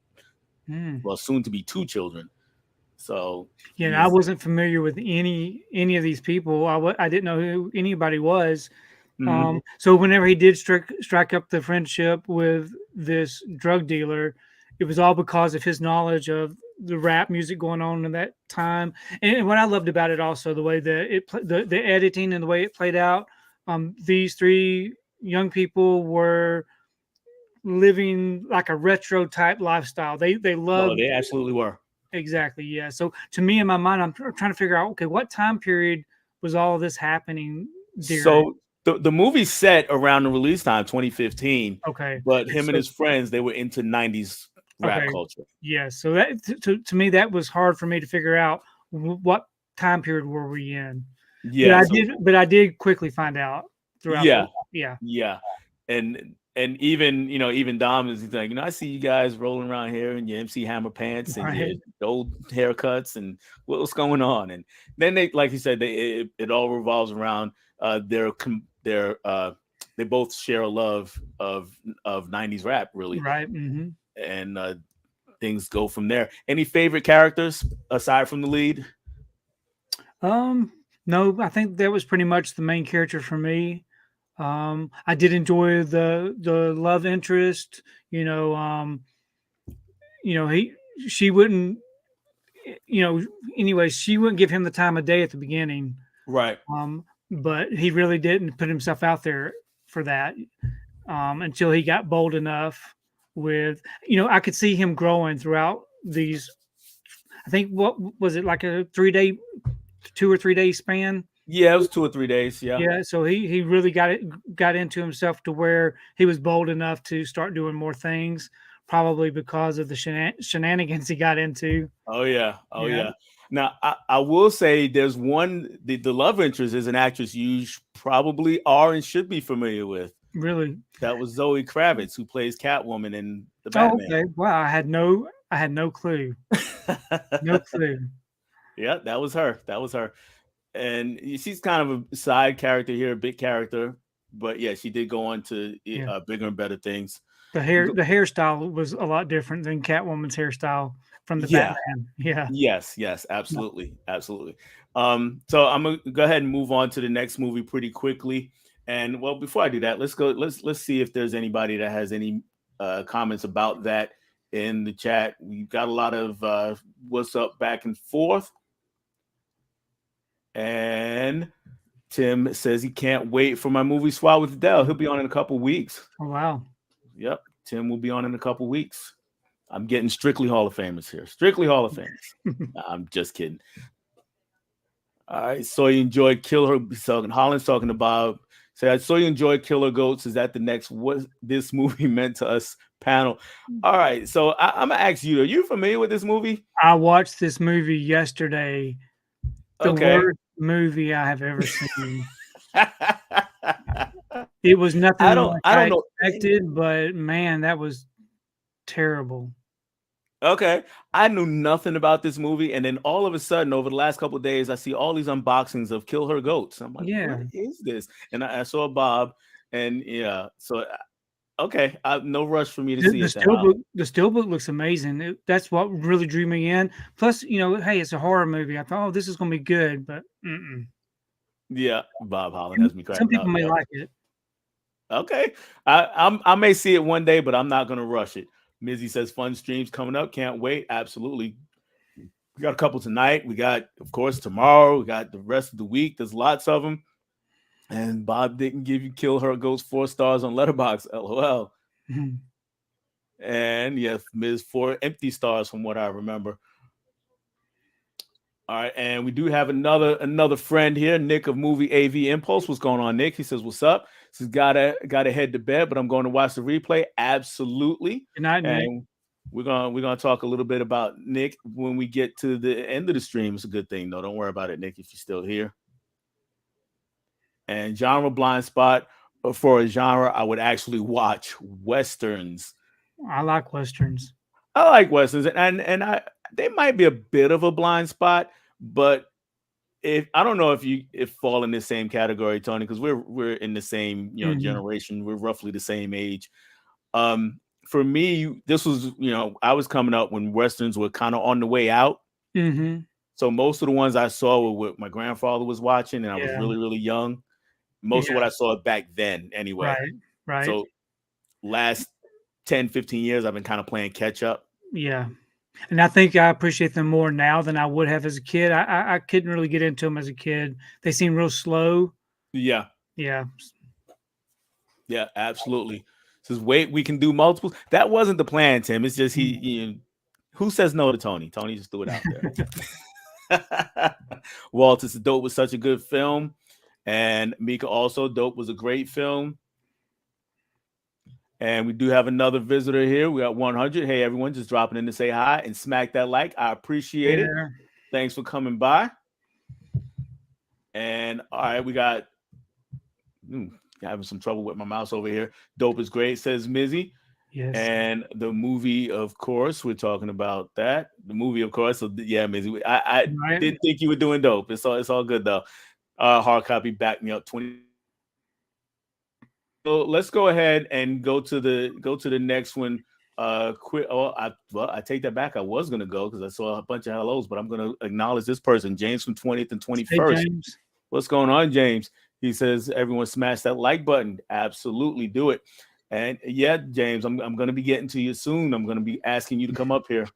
Mm. well, soon to be two children. So Yeah, he and I is. wasn't familiar with any of these people. I didn't know who anybody was. Mhm. So whenever he did strike up the friendship with this drug dealer, it was all because of his knowledge of the rap music going on in that time. And what I loved about it also, the way that the editing and the way it played out. These three young people were living like a retro type lifestyle. They Oh, loved. they absolutely were. Exactly, yeah. So to me, in my mind, I'm trying to figure out, okay, what time period was all of this happening So during? the movie set around the release time 2015, Okay. but him and So his friends, they were into 90s rap okay. culture. Yeah. So that to me that was hard for me to figure out what time period were we in. Yeah, so But I did quickly find out throughout the yeah, yeah. yeah. And even, even Dom is like, I see you guys rolling around here in your MC Hammer pants and your Right. old haircuts, and what's going on. And then they, like you said, it all revolves around they both share a love of 90s rap, really. Right. Hmm. And things go from there. Any favorite characters aside from the lead? Um, no, I think that was pretty much the main character for me. I did enjoy the love interest. He she wouldn't you know anyway she wouldn't give him the time of day at the beginning. Right. But he really didn't put himself out there for that until he got bold enough. With I could see him growing throughout these. I think what was it like a 3 day, 2 or 3 day span? Yeah, it was 2 or 3 days. Yeah. Yeah, so he really got into himself to where he was bold enough to start doing more things, probably because of the shenanigans he got into. Oh yeah. Oh Yeah, yeah. Now I will say there's one, the love interest is an actress you probably are and should be familiar with. really. That was Zoe Kravitz, who plays Catwoman in the Oh, Batman. okay. Wow, I had no clue. No clue. Yeah, that was her. That was her. And she's kind of a side character here, a big character, but yeah, she did go on to Yeah. bigger and better things. The hairstyle was a lot different than Catwoman's hairstyle from the Yeah. Batman. Yeah. Yes. Yes. Absolutely. Absolutely. So I'm gonna go ahead and move on to the next movie pretty quickly. And well, before I do that, let's go. Let's see if there's anybody that has any comments about that in the chat. We've got a lot of what's up back and forth. And Tim says he can't wait for my movie Swap with Dell. He'll be on in a couple weeks. Oh wow. Yep, Tim will be on in a couple weeks. I'm getting strictly Hall of Famers here. Strictly Hall of Famers. Nah, I'm just kidding. All right, so you enjoy Killer. Holland's talking about. Say, I saw you enjoy Killer Goats. Is that the next what this movie meant to us panel? All right, so I'm gonna ask you. Are you familiar with this movie? I watched this movie yesterday. The Okay. worst movie I have ever seen. It was nothing like I I don't know. expected, but man, that was terrible. Okay, I knew nothing about this movie, and then all of a sudden, over the last couple of days, I see all these unboxings of Kill Her Goats. I'm like, what Yeah. is this? And I saw Bob, and yeah, so okay, no rush for me to see The it. Then the steelbook looks amazing. That's what really drew me in. Plus, hey, it's a horror movie. I thought, oh, this is gonna be good, but mm-mm. yeah, Bob Holland has me Some cracking people up. may Yep. like it. Okay, I may see it one day, but I'm not gonna rush it. Mizzy says fun streams coming up. Can't wait. Absolutely. We got a couple tonight. We got, of course, tomorrow. We got the rest of the week. There's lots of them. And Bob didn't give you Kill Her Ghost 4 stars on Letterbox. LOL. Mhm. And yes, Ms. 4 empty stars from what I remember. All right, and we do have another friend here, Nick of Movie AV Impulse. What's going on, Nick? He says, "What's up?" Says, "Gotta head to bed, but I'm going to watch the replay." Absolutely, Good night, Nick. and we're gonna talk a little bit about Nick when we get to the end of the stream. It's a good thing, though. Don't worry about it, Nick, if you're still here. And genre blind spot for a genre, I would actually watch westerns. I like westerns. I like westerns, and they might be a bit of a blind spot, but if I don't know if you if fall in the same category, Tony, because we're in the same Hmm. generation, we're roughly the same age. For me, this was I was coming up when westerns were kind of on the way out, Hmm. so most of the ones I saw were what my grandfather was watching, and I was Yeah. really young. Most of what Yeah. I saw back then, anyway. Right. Right. So last 10, 15 years, I've been kind of playing catch up. Yeah. And I think I appreciate them more now than I would have as a kid. I couldn't really get into them as a kid. They seem real slow. Yeah. Yeah. Yeah, absolutely. Says, wait, we can do multiples. That wasn't the plan, Tim. It's just who says no to Tony? Tony just threw it out there. Walter Dope was such a good film. And Mika also, Dope was a great film. And we do have another visitor here. We got 100. Hey, everyone, just dropping in to say hi and smack that like. I Hey appreciate it. there. Thanks for coming by. And all right, we got hmm, having some trouble with my mouse over here. Dope is great, says Mizzy. Yes. And the movie, of course, we're talking about that. The movie, of course. So yeah, Mizzy, I Right. didn't think you were doing dope. It's all good though. Hard copy back me up 20. So let's go ahead and go to the next one. Quick. I take that back. I was gonna go because I saw a bunch of hellos, but I'm gonna acknowledge this person, James from 20th and Hey 21st. James. What's going on, James? He says everyone smash that like button. Absolutely do it. And yeah, James, I'm gonna be getting to you soon. I'm gonna be asking you to come up here.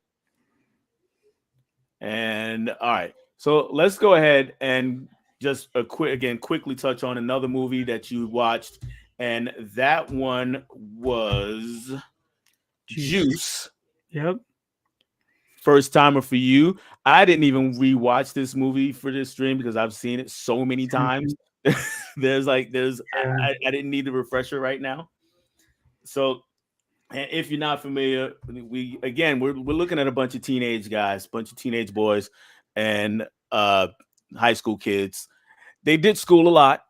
And all right, so let's go ahead and just quickly touch on another movie that you watched, and that one was Juice. Juice. Yep. First timer for you. I didn't even rewatch this movie for this stream because I've seen it so many times. Mhm. there's Yeah. I didn't need a refresher right now. So, and if you're not familiar, we're looking at a bunch of teenage guys, bunch of teenage boys, and high school kids. They did school a lot,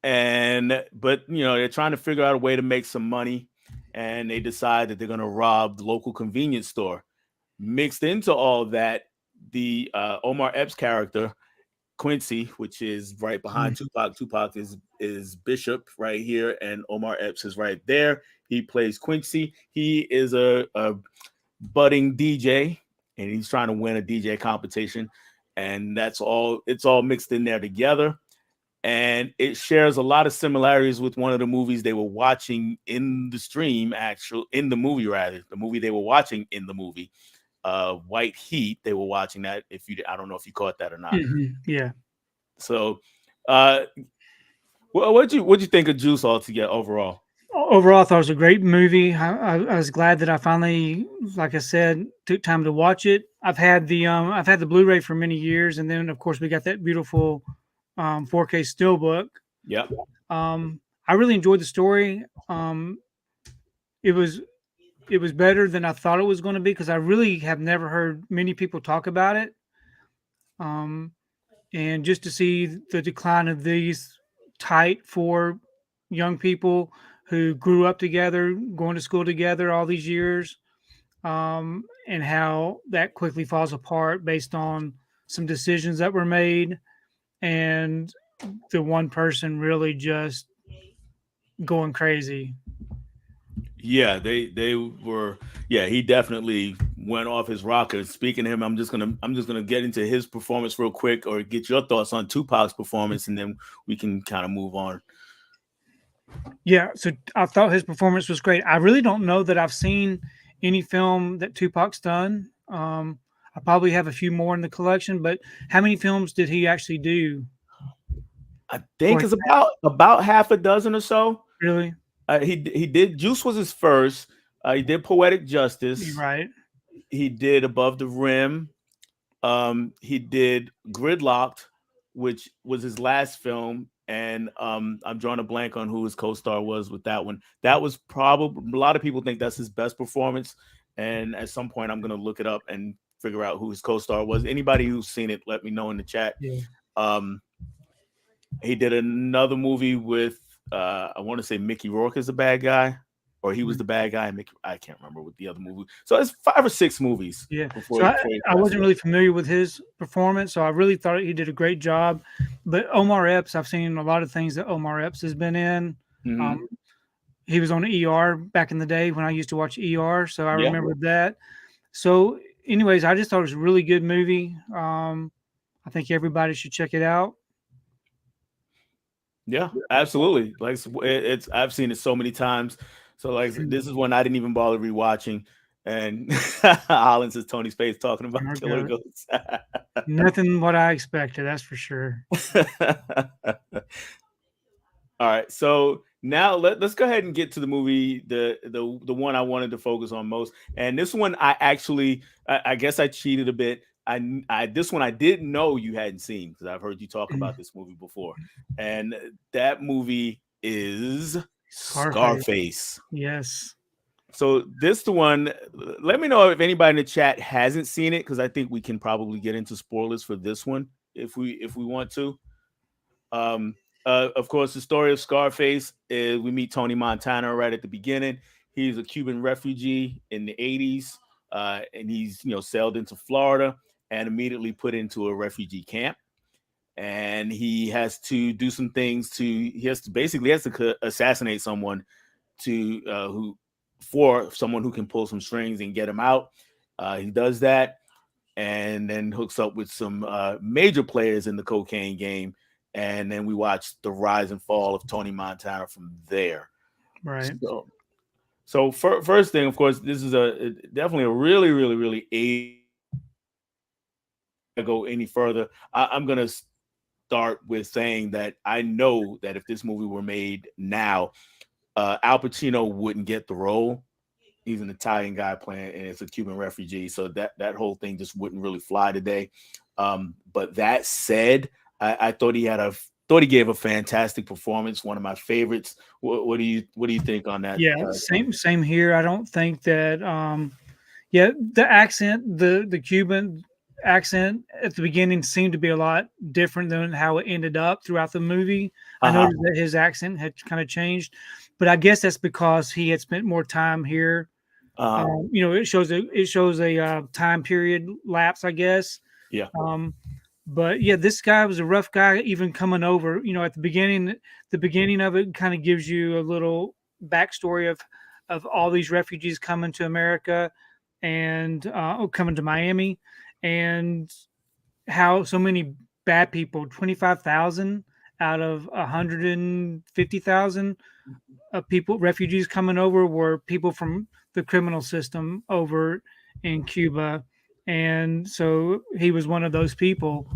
and but they're trying to figure out a way to make some money, and they decide that they're going to rob the local convenience store. Mixed into all that, the Omar Epps character Quincy, which is right behind Mm. Tupac. Tupac is Bishop right here, and Omar Epps is right there. He plays Quincy. He is a budding DJ, and he's trying to win a DJ competition, and that's all. It's all mixed in there together, and it shares a lot of similarities with one of the movies they were watching in the stream. In the movie, rather, the movie they were watching in the movie, White Heat. They were watching that. I don't know if you caught that or not. Yeah. So, uh, what'd you think of Juice altogether overall? Overall, I thought it was a great movie. I was glad that I finally, like I said, took time to watch it. I've had the Blu-ray for many years, and then of course we got that beautiful 4K steelbook. Yep. I really enjoyed the story. It was it was better than I thought it was going to be because I really have never heard many people talk about it. Um, and just to see the decline of these tight four young people who grew up together, going to school together all these years, and how that quickly falls apart based on some decisions that were made, and the one person really just going crazy. Yeah, they were. Yeah, he definitely went off his rocker. Speaking of him, I'm just gonna get into his performance real quick, or get your thoughts on Tupac's performance, and then we can kind of move on. Yeah, so I thought his performance was great. I really don't know that I've seen any film that Tupac's done. I probably have a few more in the collection, but how many films did he actually do I before think he it's about half a dozen or so. really? He did. Juice was his first. He did Poetic You're Justice. right. He did Above the Rim. He did Gridlocked, which was his last film, and I'm drawing a blank on who his co-star was with that one. That was probably a lot of people think that's his best performance, and at some point I'm gonna look it up and figure out who his co-star was. Anybody who's seen it, let me know in the chat. Yeah. Um, he did another movie with I want to say Mickey Rourke is the bad guy, or he was Mm. the bad guy. Mickey, I can't remember what the other movie. So it's 5 or 6 movies Yeah. before So before he I passed wasn't away. really familiar with his performance, so I really thought he did a great job. But Omar Epps, I've seen a lot of things that Omar Epps has been in. Um, Hmm. he was on ER back in the day when I used to watch ER, so I Yeah. remember that. So, anyways, I just thought it was a really good movie. I think everybody should check it out. Yeah, absolutely. Like it's I've seen it so many times. So like this is one I didn't even bother rewatching. And Holland says Tony's face talking about I killer got goats. nothing what I expected, that's for sure. All right, so now let's go ahead and get to the movie, the one I wanted to focus on most. And this one I actually I guess I cheated a bit. I this one I didn't know you hadn't seen because I've heard you talk about this movie before, and that movie is Scarface. Scarface. Yes. So this the one. Let me know if anybody in the chat hasn't seen it because I think we can probably get into spoilers for this one if we want to. Um, of course, the story of Scarface is we meet Tony Montana right at the beginning. He's a Cuban refugee in the '80s, and he's sailed into Florida and immediately put into a refugee camp. And he has to do some things to he has to basically has to assassinate someone to who for someone who can pull some strings and get him out. He does that and then hooks up with some major players in the cocaine game. And then we watch the rise and fall of Tony Montana from there. Right. So first thing, of course, this is definitely a really, really, really go any further. I'm gonna start with saying that I know that if this movie were made now, Al Pacino wouldn't get the role. He's an Italian guy playing, and it's a Cuban refugee, so that whole thing just wouldn't really fly today. But that said, I thought he gave a fantastic performance, one of my favorites. What do you think on that? Yeah, same here. I don't think that yeah, the accent, the Cuban accent at the beginning seemed to be a lot different than how it ended up throughout the movie. I Uh-huh. noticed that his accent had kind of changed, but I guess that's because he had spent more time here. Uh-huh. It shows a time period lapse, I guess. Yeah. Um, but yeah, this guy was a rough guy, even coming over. At the beginning of it kind of gives you a little backstory of all these refugees coming to America and coming to Miami, and how so many bad people, 25,000 out of 150,000 people, refugees coming over, were people from the criminal system over in Cuba. And so he was one of those people,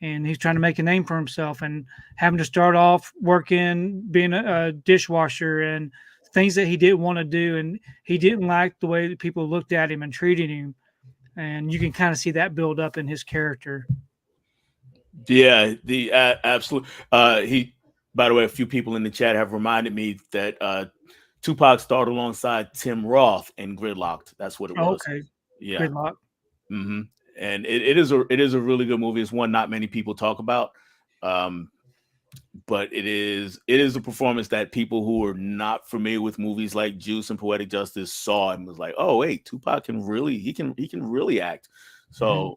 and he's trying to make a name for himself and having to start off working, being a dishwasher and things that he didn't want to do. And he didn't like the way that people looked at him and treated him. And you can kind of see that build up in his character. Yeah, the absolute. He, by the way, a few people in the chat have reminded me that Tupac starred alongside Tim Roth in Gridlocked. That's what it Oh, was. okay. Yeah. Gridlock. hmm And it is a really good movie. It's one not many people talk about. Um, but it is a performance that people who are not familiar with movies like Juice and Poetic Justice saw and was like, oh wait, Tupac he can really act. Mhm.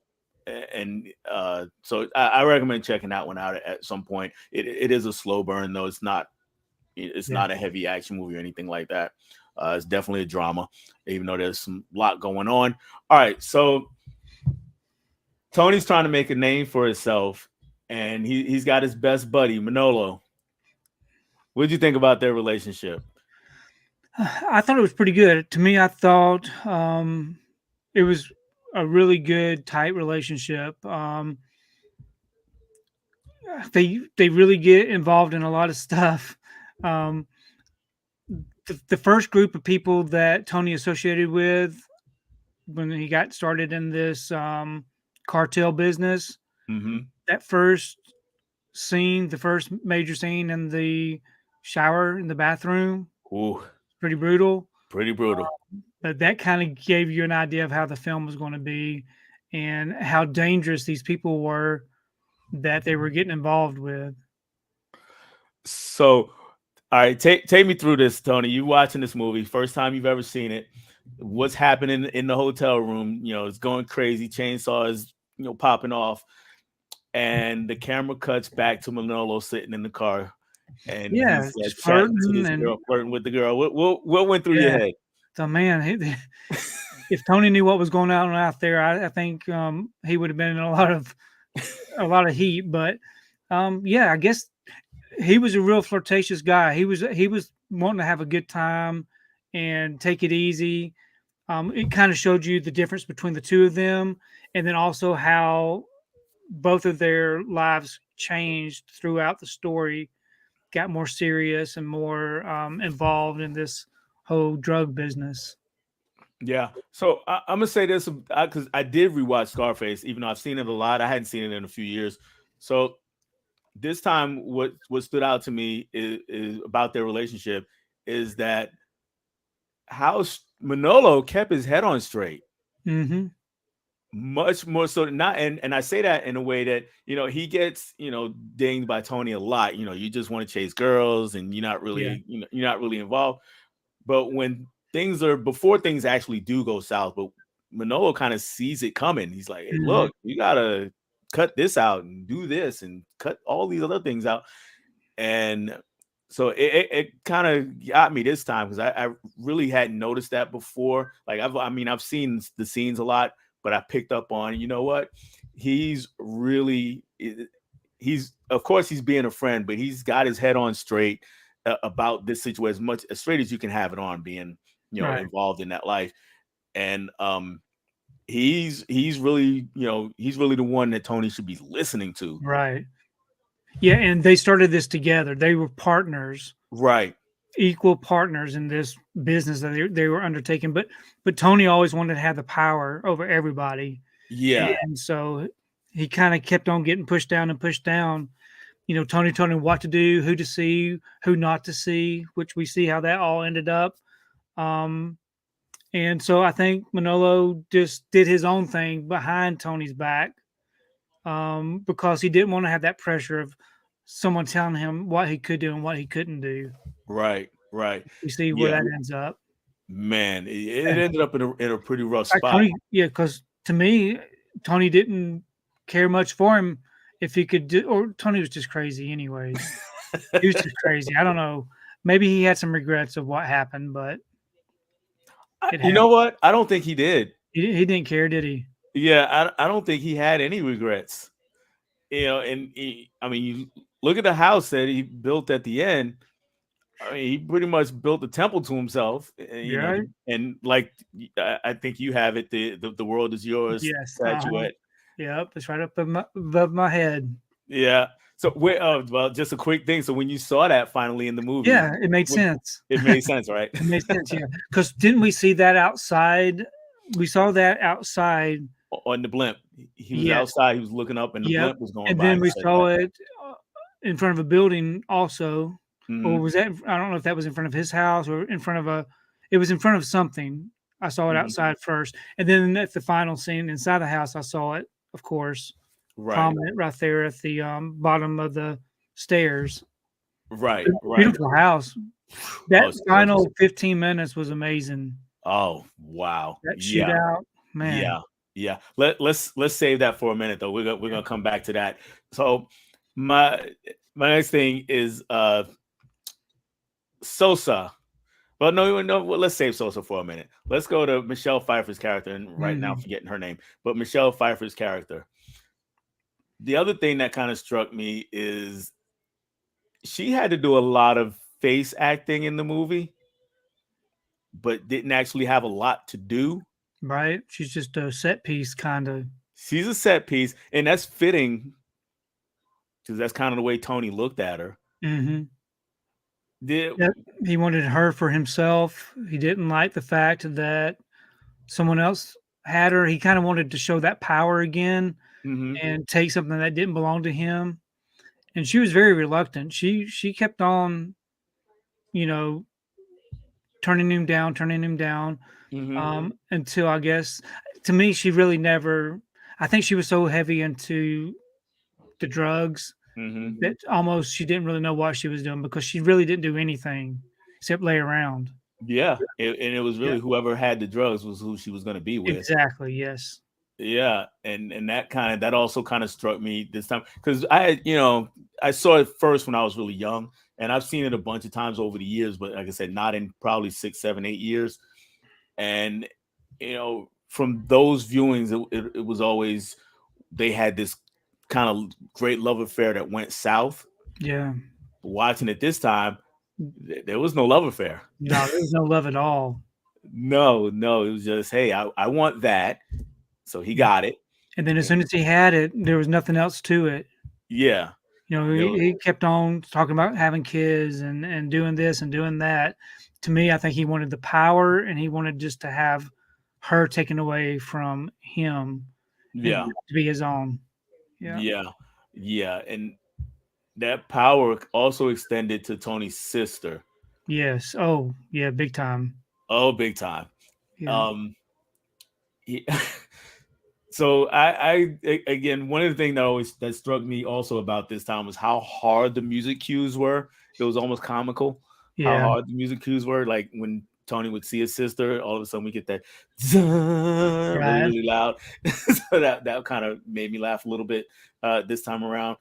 So I recommend checking that one out at some point. It is a slow burn though. It's Yeah. not a heavy action movie or anything like that. It's definitely a drama, even though there's some lot going on. All right, so Tony's trying to make a name for himself, and he's got his best buddy Manolo. What did you think about their relationship? I thought it was pretty good. To me, I thought it was a really good, tight relationship. They really get involved in a lot of stuff. Um, the first group of people that Tony associated with when he got started in this cartel business, Mm-hmm. that first scene, the first major scene in the shower in the bathroom, Ooh, pretty brutal. pretty brutal. But that kind of gave you an idea of how the film was going to be and how dangerous these people were that they were getting involved with. So, all right, take me through this, Tony. You watching this movie, first time you've ever seen it. What's happening in the hotel room? It's going crazy. Chainsaw is popping off, and the camera cuts back to Manolo sitting in the car, and Yeah, he's just chatting to flirting this and girl, flirting with the girl. What went through your yeah. head? So man, if Tony knew what was going on out there, I think he would have been in a lot of heat. But yeah, I guess he was a real flirtatious guy. He was wanting to have a good time and take it easy. It kind of showed you the difference between the two of them, and then also how both of their lives changed throughout the story, got more serious and more involved in this whole drug business. Yeah. So I'm gonna say this because I did rewatch Scarface, even though I've seen it a lot. I hadn't seen it in a few years. So this time, what stood out to me is about their relationship is that how Manolo kept his head on straight, Mm-hmm. much more so than not. And I say that in a way that he gets dinged by Tony a lot. You just want to chase girls, and Yeah. you're not really involved. But when things are before things actually do go south, but Manolo kind of sees it coming. He's like, "Hey, Mm-hmm. look, you gotta cut this out and do this and cut all these other things out." And so it kind of got me this time because I really hadn't noticed that before. Like I've seen the scenes a lot, but I picked up on what he's really he's of course he's being a friend, but he's got his head on straight about this situation as much as straight as you can have it on being Right. involved in that life. And he's really he's really the one that Tony should be listening to. Right. Yeah, and they started this together. They were partners, Right. equal partners in this business that they were undertaking. But Tony always wanted to have the power over everybody, Yeah. and so he kind of kept on getting pushed down and pushed down. Tony told him what to do, who to see, who not to see, which we see how that all ended up. Um, and so I think Manolo just did his own thing behind Tony's back, because he didn't want to have that pressure of someone telling him what he could do and what he couldn't do. Right. Right. You see where Yeah. that ends up. Man, it Yeah. ended up in a pretty rough Like spot. Tony, yeah, because to me, Tony didn't care much for him if he could do, or Tony was just crazy, anyways. He was just crazy. I don't know. Maybe he had some regrets of what happened, but it You happened. know what? I don't think he did. He didn't care, did he? Yeah, I don't think he had any regrets. And I mean, you look at the house that he built at the end. I mean, he pretty much built a temple to himself. Yeah. And like I think you have it. The world is yours Yes. Uh-huh. statuette. Yep. It's right up above my head. Yeah. So well, just a quick thing. So when you saw that finally in the movie, Yeah, it made sense. it made sense, right? It made sense. Yeah, because didn't we see that outside? We saw that outside. On the blimp. He was Yes. outside, he was looking up, and the Yep. blimp was going And by, then and he we said that. saw it in front of a building also. Or Mhm, was that, I don't know if that was in front of his house or in front of it was in front of something. I saw it mhm. outside first. And then at the final scene inside the house, I saw it, of course, Right, prominent right there at the bottom of the stairs. right, right. Beautiful house. Oh, That it's gorgeous. final 15 minutes was amazing. Oh, wow. That Yeah, shootout, man. yeah, yeah. Let's save that for a minute, though. We're gonna come back to that. So my my next thing is Sosa. Well, no. Well, let's save Sosa for a minute. Let's go to Michelle Pfeiffer's character, and right now I'm Mhm. forgetting her name, but Michelle Pfeiffer's character. The other thing that kind of struck me is she had to do a lot of face acting in the movie, but didn't actually have a lot to do. Right? She's just a set piece kind of. She's a set piece, and that's fitting because that's kind of the way Tony looked at her. Mhm. Did Yep. He wanted her for himself. He didn't like the fact that someone else had her. He kind of wanted to show that power again hmm and take something that didn't belong to him. And she was very reluctant. She kept on, you know, turning him down, hmm until I guess to me she really never. I think she was so heavy into the drugs hmm that almost she didn't really know what she was doing because she really didn't do anything except lay around. Yeah, and it was Yeah, really whoever had the drugs was who she was going to be with. exactly. Yes. Yeah, and that also kind of struck me this time because I saw it first when I was really young, and I've seen it a bunch of times over the years, but like I said, not in probably 6, 7, 8 years. And from those viewings, it was always they had this kind of great love affair that went south. Yeah. But watching it this time, there was no love affair. No, there was no love at all. No, no, it was just, hey, I want that, so he Yeah. got it. And then as And soon as he had it, there was nothing else to it. yeah, there was, He kept on talking about having kids and doing this and doing that. To me, I think he wanted the power and he wanted just to have her taken away from him and Yeah, to be his own. Yeah. yeah, yeah, and that power also extended to Tony's sister. Yes. Oh, yeah, big time. Oh, big time. Yeah. Um, he, so again, one of the things that always that struck me also about this time was how hard the music cues were. It was almost comical how Yeah. hard the music cues were. Like when Tony would see his sister, all of a sudden we get that really Right. really loud. So that kind of made me laugh a little bit this time around.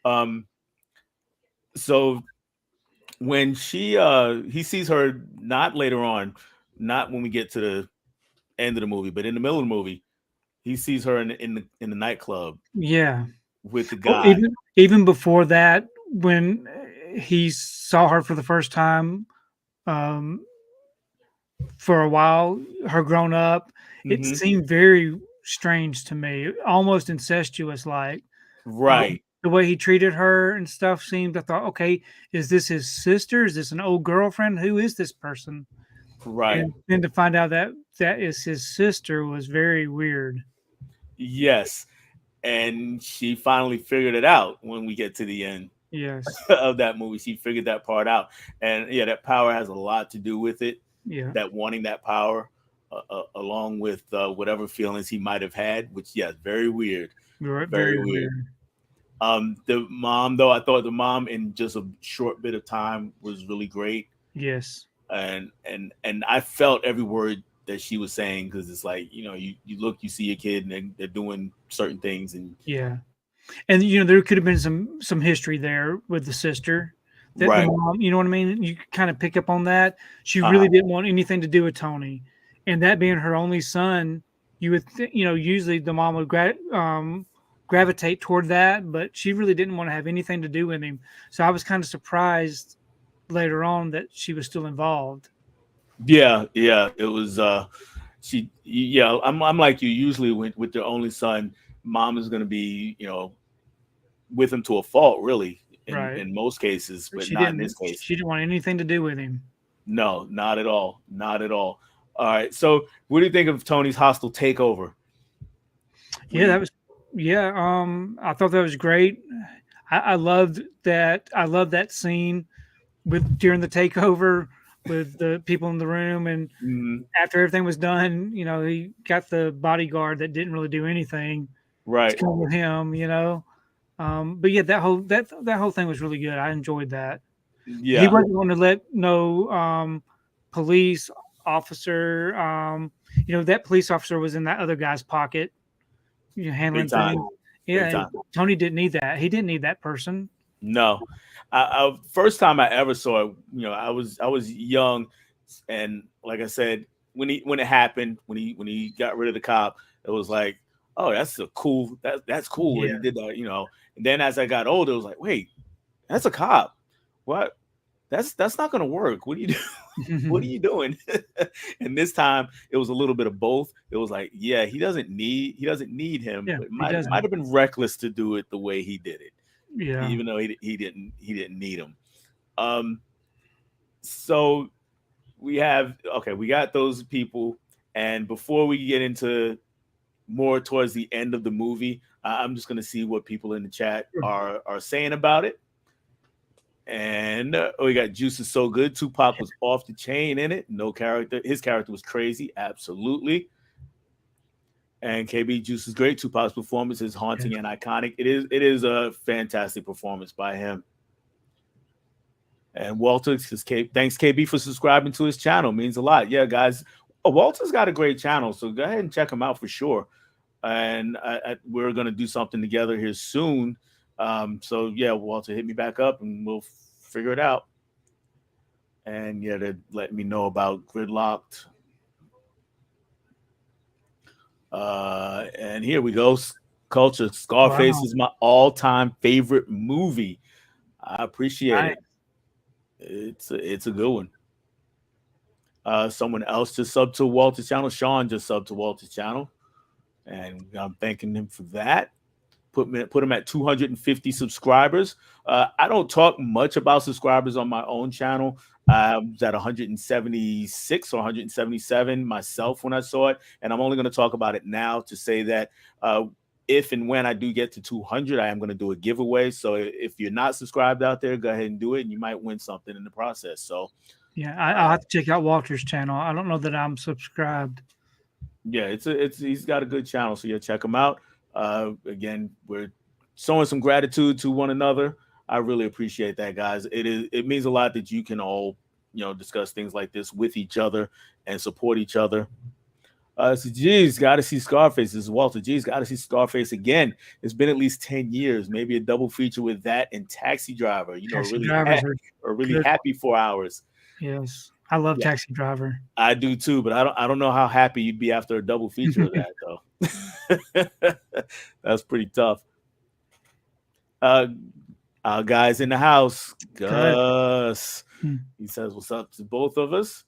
Um, so when he sees her not later on, not when we get to the end of the movie, but in the middle of the movie, he sees her in the nightclub Yeah. with the Well, guy. even before that, when he saw her for the first time, um, for a while, her grown up, it Hmm. seemed very strange to me, almost incestuous like. Right, The way he treated her and stuff seemed I thought, "Okay, is this his sister? Is this an old girlfriend? Who is this person?" right. And then to find out that that is his sister was very weird. Yes. And she finally figured it out when we get to the end Yes. of that movie. She figured that part out. And yeah, that power has a lot to do with it. Yeah. That wanting that power, along with whatever feelings he might have had, which, yeah, very weird. Very Very weird. weird. The mom, though, I thought the mom in just a short bit of time was really great, Yes. and I felt every word that she was saying because it's like you look, you see your kid, and they're doing certain things, and Yeah. And, there could have been some history there with the sister that the right, mom you know what I mean? You could kinda pick up on that. She uh really didn't want anything to do with Tony, and that being her only son, you would usually the mom would gravitate toward that, but she really didn't wanna have anything to do with him. So I was kinda surprised later on that she was still involved. yeah, yeah. It was yeah. I'm like you. Usually, with their only son, mom is going to be with him to a fault, really, Right. in most cases, But but not in this case. she didn't want anything to do with him. No, not at all. Not at all. All right. So, what do you think of Tony's hostile takeover? Yeah, that We was yeah, I thought that was great. I loved that scene with during the takeover with the people in the room and mm, after everything was done, he got the bodyguard that didn't really do anything to right. come with him, you know. But yeah, that whole thing was really good. I enjoyed that. He Yeah, wasn't going to let no police officer. That police officer was in that other guy's pocket, big handling time, things. Yeah, big and time. Tony didn't need that. He didn't need that person. No, first time I ever saw it, I was young, and like I said, when it happened, when he got rid of the cop, it was like, oh, that's a cool that's cool, and Yeah. he did that. And then as I got older, it was like, wait, that's a cop. What? That's not gonna work. What do you do? What are you doing? And this time it was a little bit of both. It was like, yeah, he doesn't need him, Yeah, but it he might doesn't. have been reckless to do it the way he did it, Yeah. even though he didn't need him. Um, so we got those people, and before we get into more towards the end of the movie, I'm just gonna see what people in the chat are saying about it. And we got Juice is so good. Tupac was off the chain in it. No character. His character was crazy. Absolutely. And KB Juice is great. Tupac's performance is Yeah. haunting and iconic. It is a fantastic performance by him. And Walter says, thanks KB for subscribing to his channel. Means a lot. Yeah, guys. Walter's got a great channel, so go ahead and check him out for sure. And we're gonna do something together here soon. So yeah, Walter, hit me back up and we'll figure it out. And yeah, they're letting me know about Gridlocked. And here we go. Culture. Scarface Wow. is my all-time favorite movie. I appreciate Nice. it. It's a good one. Someone else just subbed to Walter's channel. Sean just subbed to Walter's channel, and I'm thanking him for that. put him at 250 subscribers. I don't talk much about subscribers on my own channel. I was at 176 or 177 myself when I saw it, and I'm only going to talk about it now to say that if and when I do get to 200, I am going to do a giveaway. So if you're not subscribed out there, go ahead and do it, and you might win something in the process. So yeah, I'll have to check out Walter's channel. I don't know that I'm subscribed. yeah, it's he's got a good channel, so yeah, check him out. Again, we're showing some gratitude to one another. I really appreciate that, guys. It means a lot that you can all discuss things like this with each other and support each other. So geez, got to see Scarface. This is Walter. Geez, got to see Scarface again. It's been at least 10 years. Maybe a double feature with that and Taxi Driver. Taxi Drivers a really good. happy 4 hours. Yes, I love Taxi Driver. I do too, but I don't know how happy you'd be after a double feature of that though. That's pretty tough. Our guys in the house, Gus. He says, "What's up to both of us?"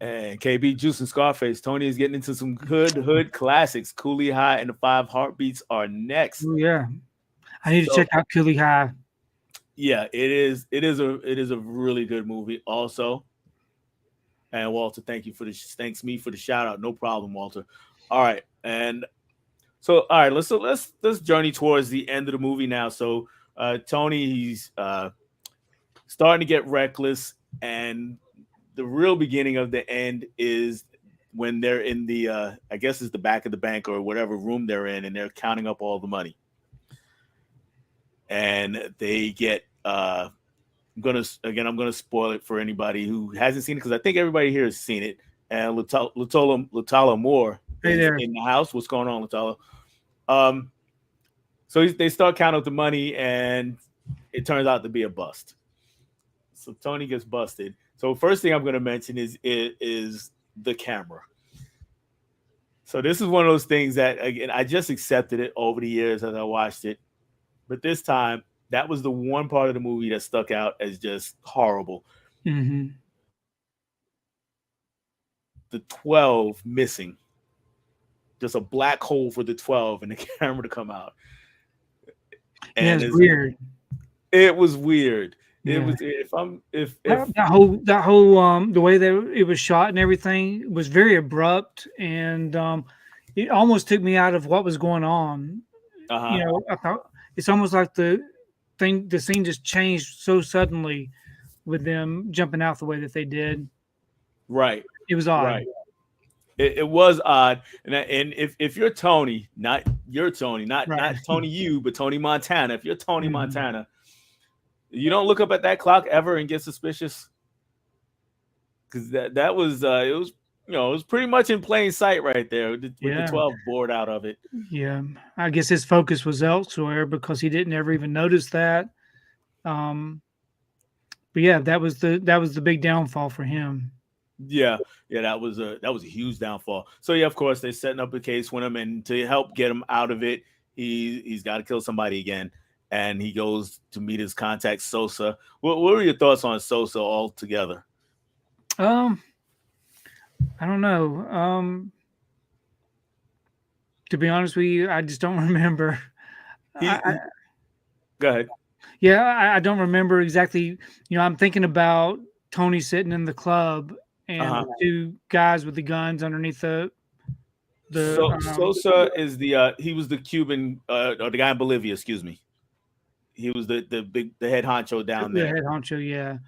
And KB Juice and Scarface. Tony is getting into some hood classics. Coolie High and the Five Heartbeats are next. Oh, yeah, I need to check out Coolie High. Yeah, it is a really good movie also. And Walter, thanks me for the shout out. No problem, Walter. All right. And so all right, let's journey towards the end of the movie now. So Tony, he's starting to get reckless, and the real beginning of the end is when they're in the I guess it's the back of the bank or whatever room they're in, and they're counting up all the money. And they get I'm gonna spoil it for anybody who hasn't seen it, because I think everybody here has seen it. And Latala Moore is in the house. What's going on, Latala? So they start counting up the money, and it turns out to be a bust. So Tony gets busted. So first thing I'm going to mention is the camera. So this is one of those things that, again, I just accepted it over the years as I watched it. But this time, that was the one part of the movie that stuck out as just horrible. Mm-hmm. The 12 missing. Just a black hole for the 12 and the camera to come out. And it's weird. It was weird. Yeah. It was that whole the way that it was shot and everything was very abrupt, and it almost took me out of what was going on. I thought it's almost like the scene just changed so suddenly with them jumping out the way that they did. Right. It was odd. Right. It was odd, and if you're Tony, not Tony you, but Tony Montana. If you're Tony Montana, you don't look up at that clock ever and get suspicious, because that was it was pretty much in plain sight right there with the 12 bored out of it. Yeah, I guess his focus was elsewhere because he didn't ever even notice that. But yeah, that was the big downfall for him. Yeah, that was a huge downfall. So yeah, of course they're setting up a case with him, and to help get him out of it, he's got to kill somebody again, and he goes to meet his contact Sosa. What were your thoughts on Sosa altogether? I don't know. To be honest with you, I just don't remember. Go ahead. Yeah, I don't remember exactly. I'm thinking about Tony sitting in the club and the two guys with the guns underneath the Sosa is he was the Cuban or the guy in Bolivia, excuse me. He was the head honcho down there. The head honcho, yeah.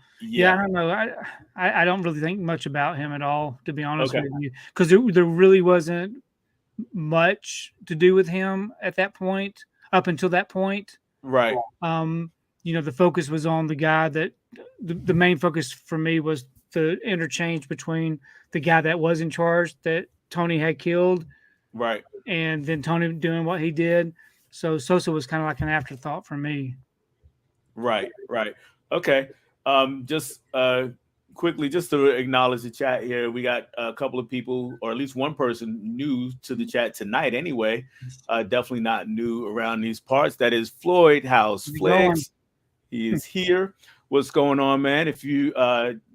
I don't know. I don't really think much about him at all, to be honest with you, because there really wasn't much to do with him at that point, up until that point. Right. The focus was on the guy that the main focus for me was the interchange between the guy that was in charge that Tony had killed, right, and then Tony doing what he did. So Sosa was kind of like an afterthought for me. Right. Okay. Just quickly, just to acknowledge the chat here, we got a couple of people, or at least one person new to the chat tonight anyway. Definitely not new around these parts. That is Floyd House Flex. He is here. What's going on, man? If you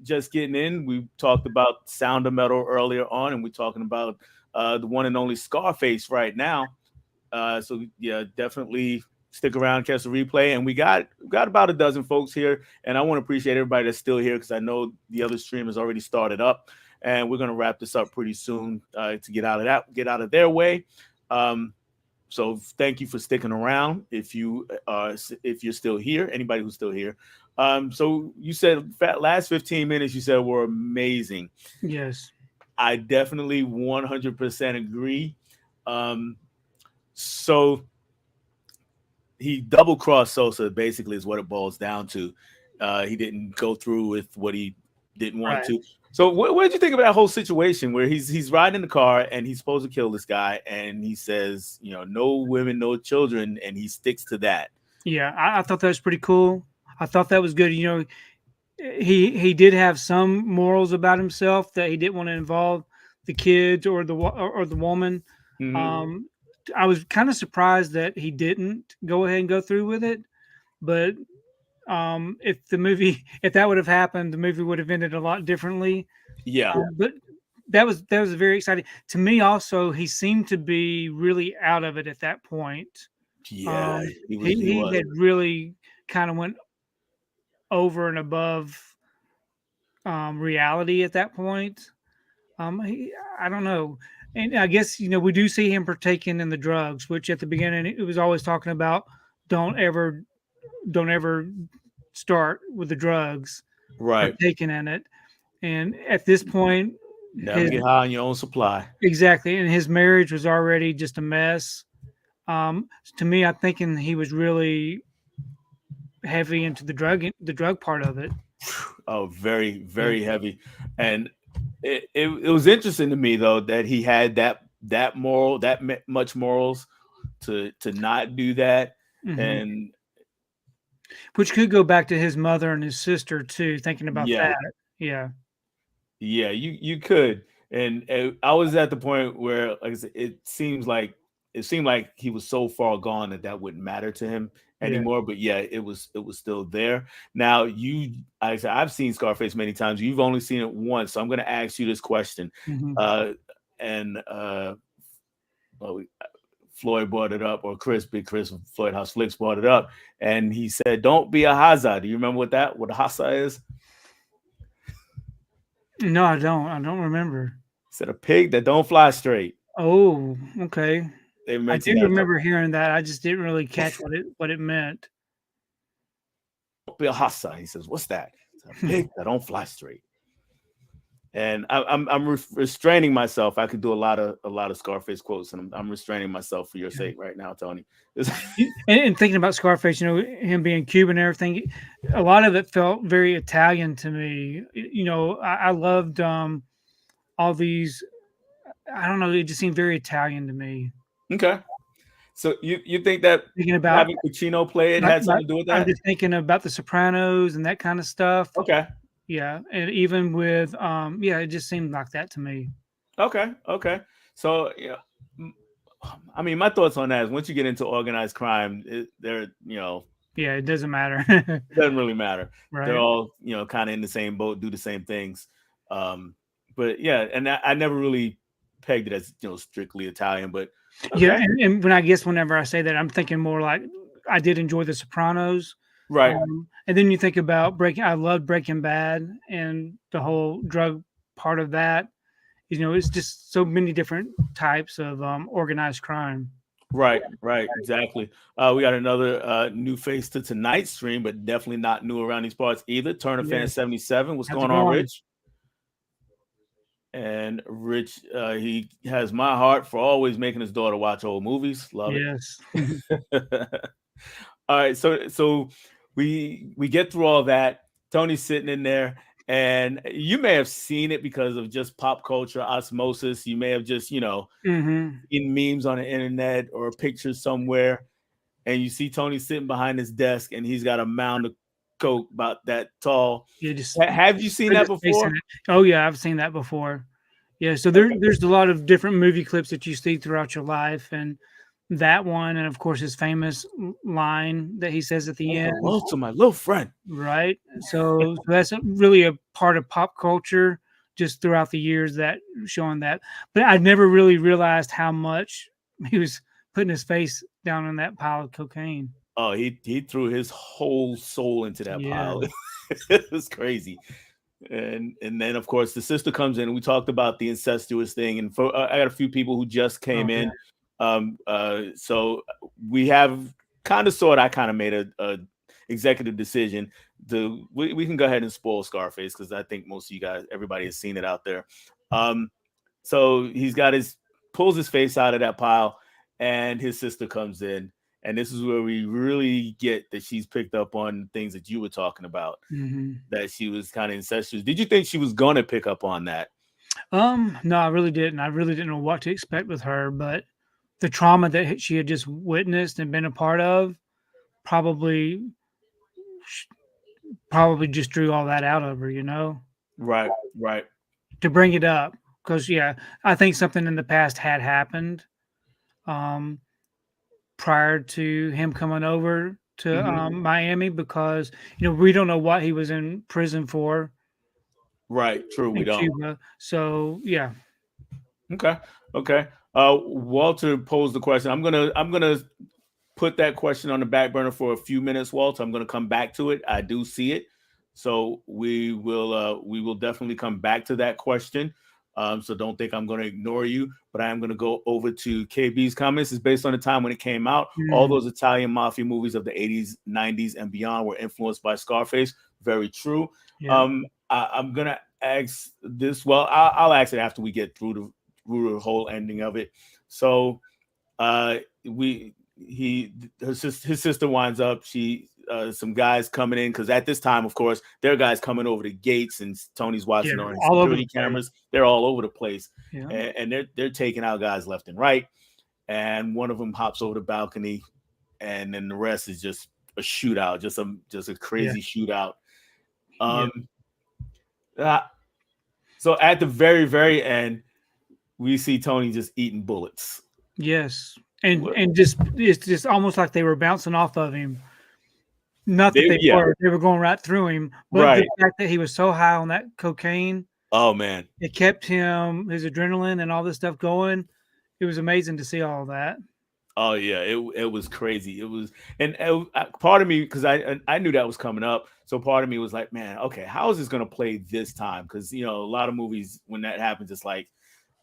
just getting in, we talked about Sound of Metal earlier on, and we're talking about the one and only Scarface right now. So yeah, definitely stick around, catch the replay. And we got about a dozen folks here, and I want to appreciate everybody that's still here because I know the other stream has already started up, and we're gonna wrap this up pretty soon to get out of their way. Um, so thank you for sticking around. If you're still here, anybody who's still here. So you said last 15 minutes you said were amazing. Yes. I definitely 100% agree. Um, so he double crossed Sosa, basically, is what it boils down to. He didn't go through with what he didn't want Right. to. So what did you think of that whole situation where he's riding in the car and he's supposed to kill this guy and he says, no women, no children, and he sticks to that. Yeah, I thought that was pretty cool. I thought that was good. He did have some morals about himself that he didn't want to involve the kids or or the woman. Hmm. Um, I was kind of surprised that he didn't go ahead and go through with it. But if that would have happened, the movie would have ended a lot differently. Yeah, But that was very exciting to me. Also, he seemed to be really out of it at that point. yeah, Um, he was. he He he was. had really kind of went over and above reality at that point. I don't know, and I guess we do see him partaking in the drugs, which at the beginning it was always talking about. Don't ever, don't ever start with the drugs, Right. partaking in it, and at this point, Never his get high on your own supply. exactly, and his marriage was already just a mess. To me, I'm thinking he was really heavy into the drug part of it. Oh, very, Yeah. very heavy. And it was interesting to me though that he had that moral, much morals to not do that. Hmm. And Which could go back to his mother and his sister too. Thinking about yeah, that, yeah, yeah, you could. And I was at the point where, like I said, it seemed like he was so far gone that that wouldn't matter to him yeah. anymore. But yeah, it was still there. Now I said I've seen Scarface many times. You've only seen it once, so I'm going to ask you this question. Hmm. And well, Floyd brought it up, or Big Chris, Floyd House Flicks brought it up, and he said, "Don't be a Hazard." Do you remember what a Hazard is? No, I don't. I don't remember. He said a pig that don't fly straight. Oh, okay. They I mentioned do that. remember hearing that. I just didn't really catch what it meant. Be a hasa. He says, "What's that?" It's a pig that don't fly straight. And I'm restraining myself. I could do a lot of Scarface quotes, and I'm restraining myself for your sake right now, Tony. And thinking about Scarface, him being Cuban and everything, a lot of it felt very Italian to me. I loved all these. I don't know. It just seemed very Italian to me. Okay, so you think that Thinking about, having Pacino play it like, had something to do with I'm that? just thinking about The Sopranos and that kind of stuff. Okay, Yeah, and even with yeah, it just seemed like that to me. okay. So yeah, m- I mean, my thoughts on that is once you get into organized crime, Yeah, it doesn't matter. it doesn't really matter. They're Right. all kind of in the same boat, do the same things. Um, but yeah, and I never really pegged it as strictly Italian, but Yeah, okay, and whenever I say that, I'm thinking more like I did enjoy The Sopranos. right, And then you think about I loved Breaking Bad and the whole drug part of that. It's just so many different types of organized crime. right, exactly. We got another new face to tonight's stream, but definitely not new around these parts either. Turner fan Yes. 77, what's How's it going on, going? Rich? And Rich, he has my heart for always making his daughter watch old movies. Love Yes. it. All right, so we get through all that. Tony's sitting in there, and you may have seen it because of just pop culture osmosis. You may have just Hmm. seen memes on the internet or pictures somewhere, and you see Tony sitting behind his desk, and he's got a mound of coke about that tall. Yeah, just Have you seen put that his face in before? it. Oh yeah, I've seen that before. Yeah, so Okay. there's a lot of different movie clips that you see throughout your life, and that one, and of course his famous line that he says at the Make end, a love to my little friend. right? So that's really a part of pop culture just throughout the years that showing that. But I never really realized how much he was putting his face down in that pile of cocaine. Oh, he threw his whole soul into that Yeah. pile. It was crazy. And then of course the sister comes in. And we talked about the incestuous thing, and for I got a few people who just came Oh yeah. in. So we have kind of sort. I kind of made a executive decision to we can go ahead and spoil Scarface because I think most of you guys, everybody has seen it out there. Um, so he's got his pulls his face out of that pile, and his sister comes in, and this is where we really get that she's picked up on things that you were talking about, Hmm. that she was kind of incestuous. Did you think she was going to pick up on that? No, I really didn't. I really didn't know what to expect with her, but the trauma that she had just witnessed and been a part of probably probably just drew all that out of her, Right, right. to bring it up. Because yeah, I think something in the past had happened um, prior to him coming over to Hmm. Miami, because we don't know what he was in prison for Right, true. We in don't. Cuba. So yeah. Okay, okay. Walter posed the question. I'm gonna put that question on the back burner for a few minutes, Walter. I'm gonna come back to it. I do see it, so we will definitely come back to that question. So don't think I'm going to ignore you, but I am going to go over to KB's comments. It's based on the time when it came out. All Mm, those Italian mafia movies of the 80s, 90s, and beyond were influenced by Scarface. Very true. yeah. I'm gonna ask this. Well, I'll ask it after we get through the whole ending of it. So we he his sister winds up. She some guys coming in because at this time, of course, there are guys coming over the gates, and Tony's Yeah. watching on his All over the security place. cameras. They're all over the place, Yeah. and they're taking out guys left and right. And one of them hops over the balcony, and then the rest is just a shootout, just a Yeah. crazy shootout. Yeah. Um, uh, so at the very end, we see Tony just eating bullets. Yes. And What just it's just almost like they were bouncing off of him. Not that they? Yeah, they were going right through him, but the right. fact that he was so high on that cocaine, Oh man. it kept his adrenaline and all this stuff going. It was amazing to see all that. Oh yeah, it was crazy. It was, and part of me, because I knew that was coming up, so part of me was like, man, okay, how is this gonna play this time? Because a lot of movies when that happens, it's like,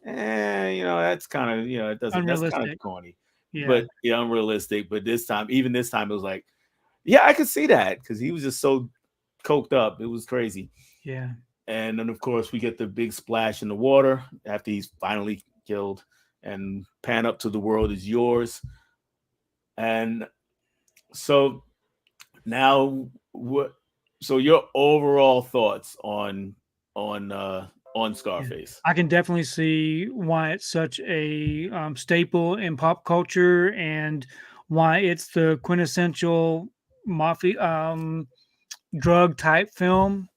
that's kind of it doesn't that's kind of Unrealistic. corny, Yeah. but yeah, unrealistic. But even this time, it was like, yeah, I could see that because he was just so coked up. It was crazy. Yeah. And then of course we get the big splash in the water after he's finally killed, and pan up to the world is yours. And so now what? So your overall thoughts on Yeah. Scarface? I can definitely see why it's such a staple in pop culture and why it's the quintessential mafia drug type film.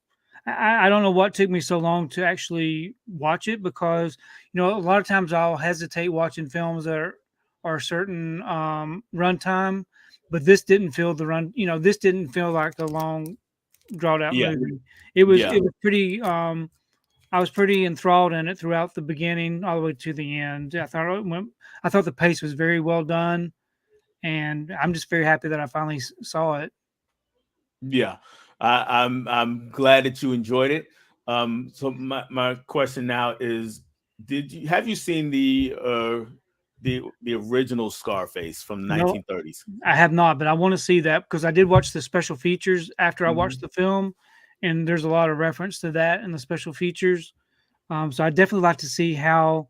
I don't know what took me so long to actually watch it, because a lot of times I'll hesitate watching films that are certain runtime, but this didn't feel the run. This didn't feel like a long drawn out Yeah, movie. It was yeah, it was pretty. I was pretty enthralled in it throughout the beginning all the way to the end. I thought the pace was very well done, and I'm just very happy that I finally saw it. yeah. I'm glad that you enjoyed it. So my question now is, have you seen the original Scarface from the No, 1930s? I have not, but I want to see that because I did watch the special features after I watched Mhm. the film, and there's a lot of reference to that in the special features. So I definitely like to see how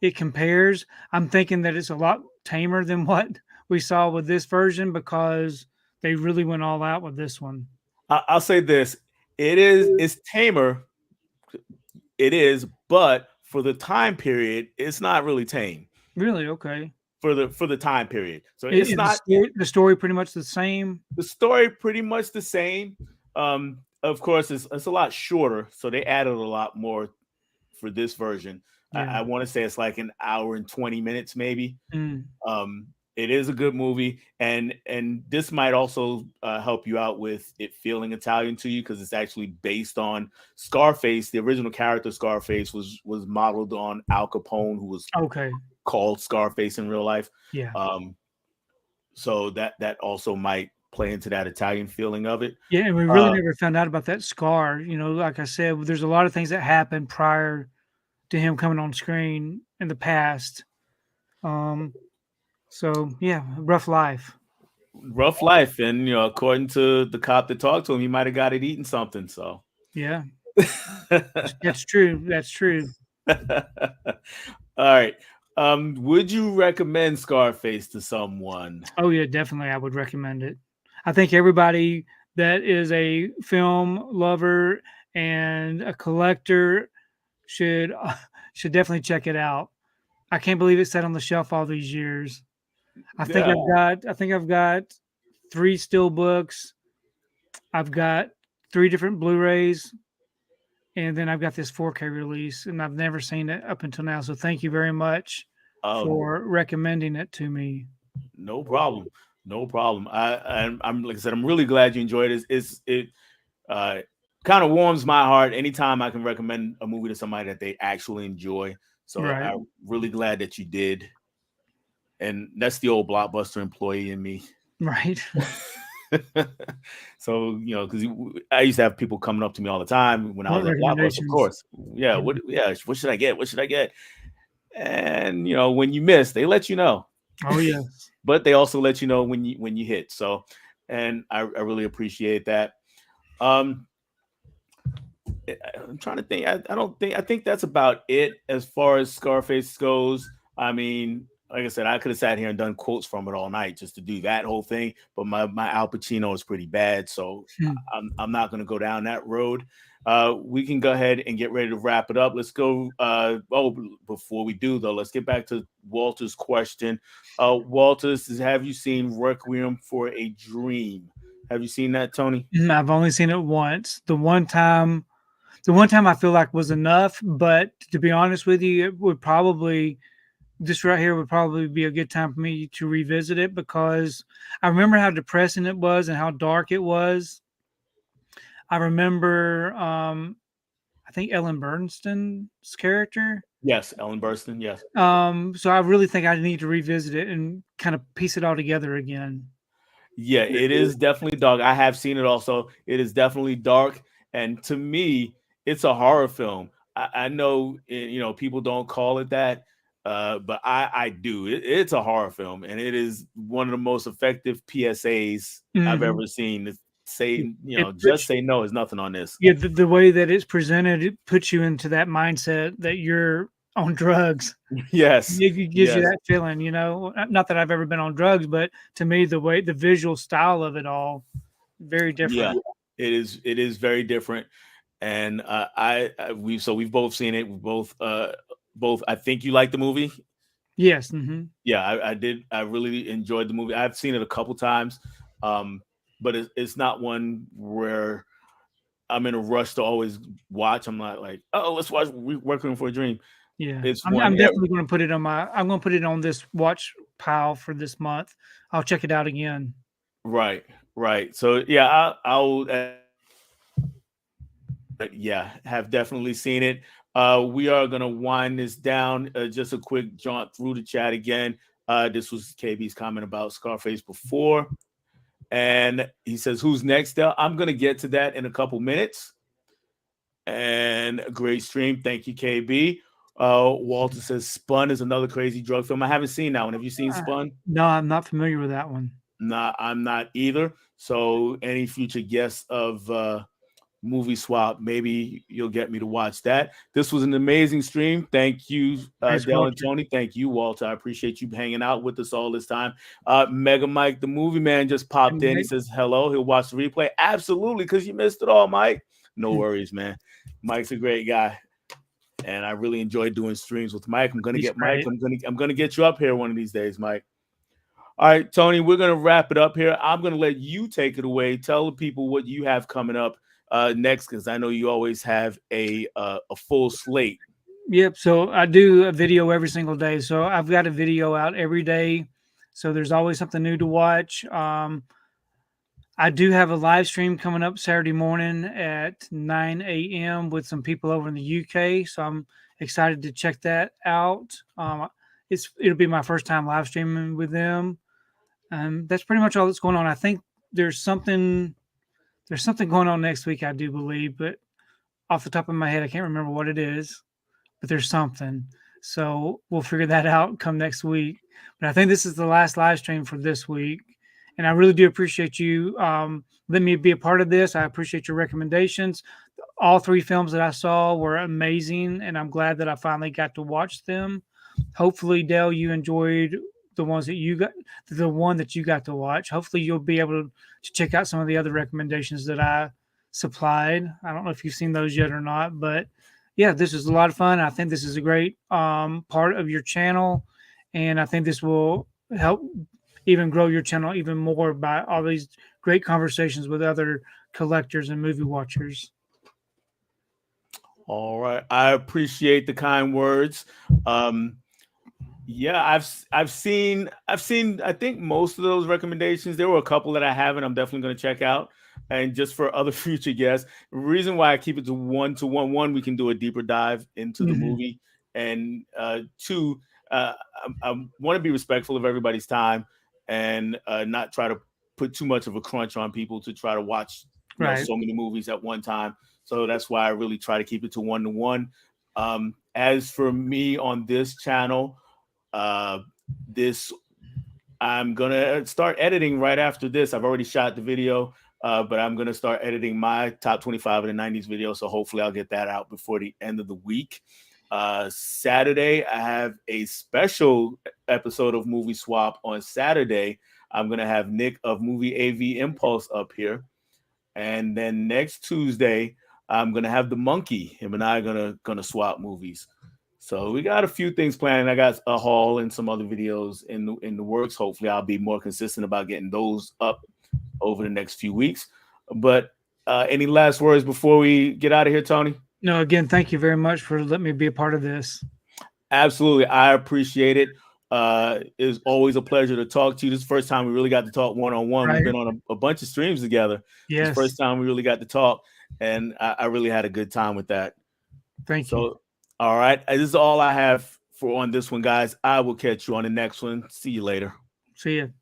it compares. I'm thinking that it's a lot tamer than what we saw with this version, because they really went all out with this one. I'll say this: it's tamer. It is, but for the time period, it's not really tame Really? Okay. for the time period. So it's Is not the story pretty much the same? the story pretty much the same. Of course, it's a lot shorter, so they added a lot more for this version. Yeah. I want to say it's like an hour and 20 minutes, maybe. Mm. Um, It is a good movie, and this might also help you out with it feeling Italian to you because it's actually based on Scarface. The original character Scarface was modeled on Al Capone, who was Okay. called Scarface in real life. Yeah. Um, so that also might play into that Italian feeling of it. Yeah, and we really Uh, never found out about that scar. You know, like I said, there's a lot of things that happened prior to him coming on screen in the past. Um, so yeah, rough life. Rough life, and according to the cop that talked to him, he might have got it eating something. So. Yeah, that's true. That's true. All right. Would you recommend Scarface to someone? Oh yeah, definitely. I would recommend it. I think everybody that is a film lover and a collector should should definitely check it out. I can't believe it sat on the shelf all these years. Yeah. I think I've got three steel books. I've got three different Blu-rays, and then I've got this 4K release, and I've never seen it up until now. So thank you very much Oh, for recommending it to me. no problem. No problem. I'm like I said, I'm really glad you enjoyed it. It uh kind of warms my heart anytime I can recommend a movie to somebody that they actually enjoy. So Right, I'm really glad that you did. And that's the old blockbuster employee in me. right. So because I used to have people coming up to me all the time when I What was at Blockbuster. Of recommendations? course, yeah. Yeah. What should I get? What should I get? And when you miss, they let you know, Oh yes. but they also let you know when you hit. So, and I really appreciate that. Um, I'm trying to think. I don't think I think that's about it as far as Scarface goes. I mean, like I said, I could have sat here and done quotes from it all night just to do that whole thing, but my Al Pacino is pretty bad, so Hmm. I'm not going to go down that road. We can go ahead and get ready to wrap it up. Let's go. Before we do though, let's get back to Walter's question. Walter says, have you seen Requiem for a Dream? Have you seen that, Tony? I've only seen it once. The one time I feel like was enough, but to be honest with you, it would probably this right here would probably be a good time for me to revisit it because I remember how depressing it was and how dark it was. I remember, I think Ellen Bernstein's character. Yes, Ellen Burstyn. Yes. So I really think I need to revisit it and kind of piece it all together again. Yeah, it is definitely dark. I have seen it also. It is definitely dark. And to me, it's a horror film. I know, people don't call it that, but I do. It's a horror film, and it is one of the most effective PSAs I've Hmm. ever seen. To say, It just puts say no is nothing on this. yeah, the way that it's presented, it puts you into that mindset that you're on drugs. Yes, It gives you yes, that feeling, you know. Not that I've ever been on drugs, but to me, the visual style of it all very yeah. different. It is very different. And we've both seen it. We both. I think you like the movie. Yes. Hmm. Yeah, I did. I really enjoyed the movie. I've seen it a couple times, um, but it's not one where I'm in a rush to always watch. I'm not like, oh, let's watch Working for a Dream. Yeah, It's one, I'm definitely going to put it on my. I'm going to put it on this watch pile for this month. I'll check it out again. right, right. So yeah, I'll yeah, have definitely seen it. We are gonna wind this down. Just a quick jaunt through the chat again. This was KB's comment about Scarface before. And he says, who's next? I'm going to get to that in a couple minutes. And a great stream. Thank you, KB. Walter says, Spun is another crazy drug film. I haven't seen that one. Have you seen Spun? No, I'm not familiar with that one. Nah, I'm not either. So, any future guests of Movie Swap, maybe you'll get me to watch that. This was an amazing stream. Thank you, Thanks, Dell and Walter. Tony. Thank you, Walter. I appreciate you hanging out with us all this time. Mega Mike, the movie man, just popped in. He says hello. He'll watch the replay. Absolutely, because you missed it all, Mike. No worries, man. Mike's a great guy, and I really enjoy doing streams with Mike. I'm gonna He's get Mike. great. I'm gonna get you up here one of these days, Mike. All right, Tony, we're going to wrap it up here. I'm going to let you take it away. Tell the people what you have coming up next, because I know you always have a full slate. Yep. So I do a video every single day. So I've got a video out every day So there's always something new to watch. I do have a live stream coming up Saturday morning at 9 a.m. with some people over in the UK. So I'm excited to check that out. It'll be my first time live streaming with them. That's pretty much all that's going on. I think there's something there's something going on next week, I do believe, but off the top of my head, I can't remember what it is. But there's something. So we'll figure that out come next week. But I think this is the last live stream for this week. And I really do appreciate you letting me be a part of this. I appreciate your recommendations. All three films that I saw were amazing, and I'm glad that I finally got to watch them. Hopefully, Dale, you enjoyed the one that you got to watch. Hopefully, you'll be able to check out some of the other recommendations that I supplied. I don't know if you've seen those yet or not, but yeah, this is a lot of fun. I think this is a great part of your channel, and I think this will help even grow your channel even more by all these great conversations with other collectors and movie watchers. All right, I appreciate the kind words. Um, Yeah, I've seen I think most of those recommendations. There were a couple that I haven't. I'm definitely going to check out. And just for other future guests, the reason why I keep it to one, we can do a deeper dive into the Mm-hmm. movie, and two, I want to be respectful of everybody's time and not try to put too much of a crunch on people to try to watch Right. so many movies at one time. So that's why I really try to keep it to one to one. As for me on this channel, uh, this I'm gonna start editing right after this. I've already shot the video, but I'm gonna start editing my top 25 of the 90s video. So hopefully I'll get that out before the end of the week. Saturday, I have a special episode of Movie Swap on Saturday. I'm gonna have Nick of Movie AV Impulse up here, and then next Tuesday, I'm gonna have the Monkey. Him and I are gonna swap movies. So we got a few things planned. I got a haul and some other videos in the works. Hopefully, I'll be more consistent about getting those up over the next few weeks. But any last words before we get out of here, Tony? No, again, thank you very much for letting me be a part of this. Absolutely, I appreciate it. It's always a pleasure to talk to you. This is the first time we really got to talk one on one. We've Right. been on a bunch of streams together. This is the Yes. first time we really got to talk, and I really had a good time with that. Thank you. So, all right. This is all I have for on this one, guys. I will catch you on the next one. See you later. See you.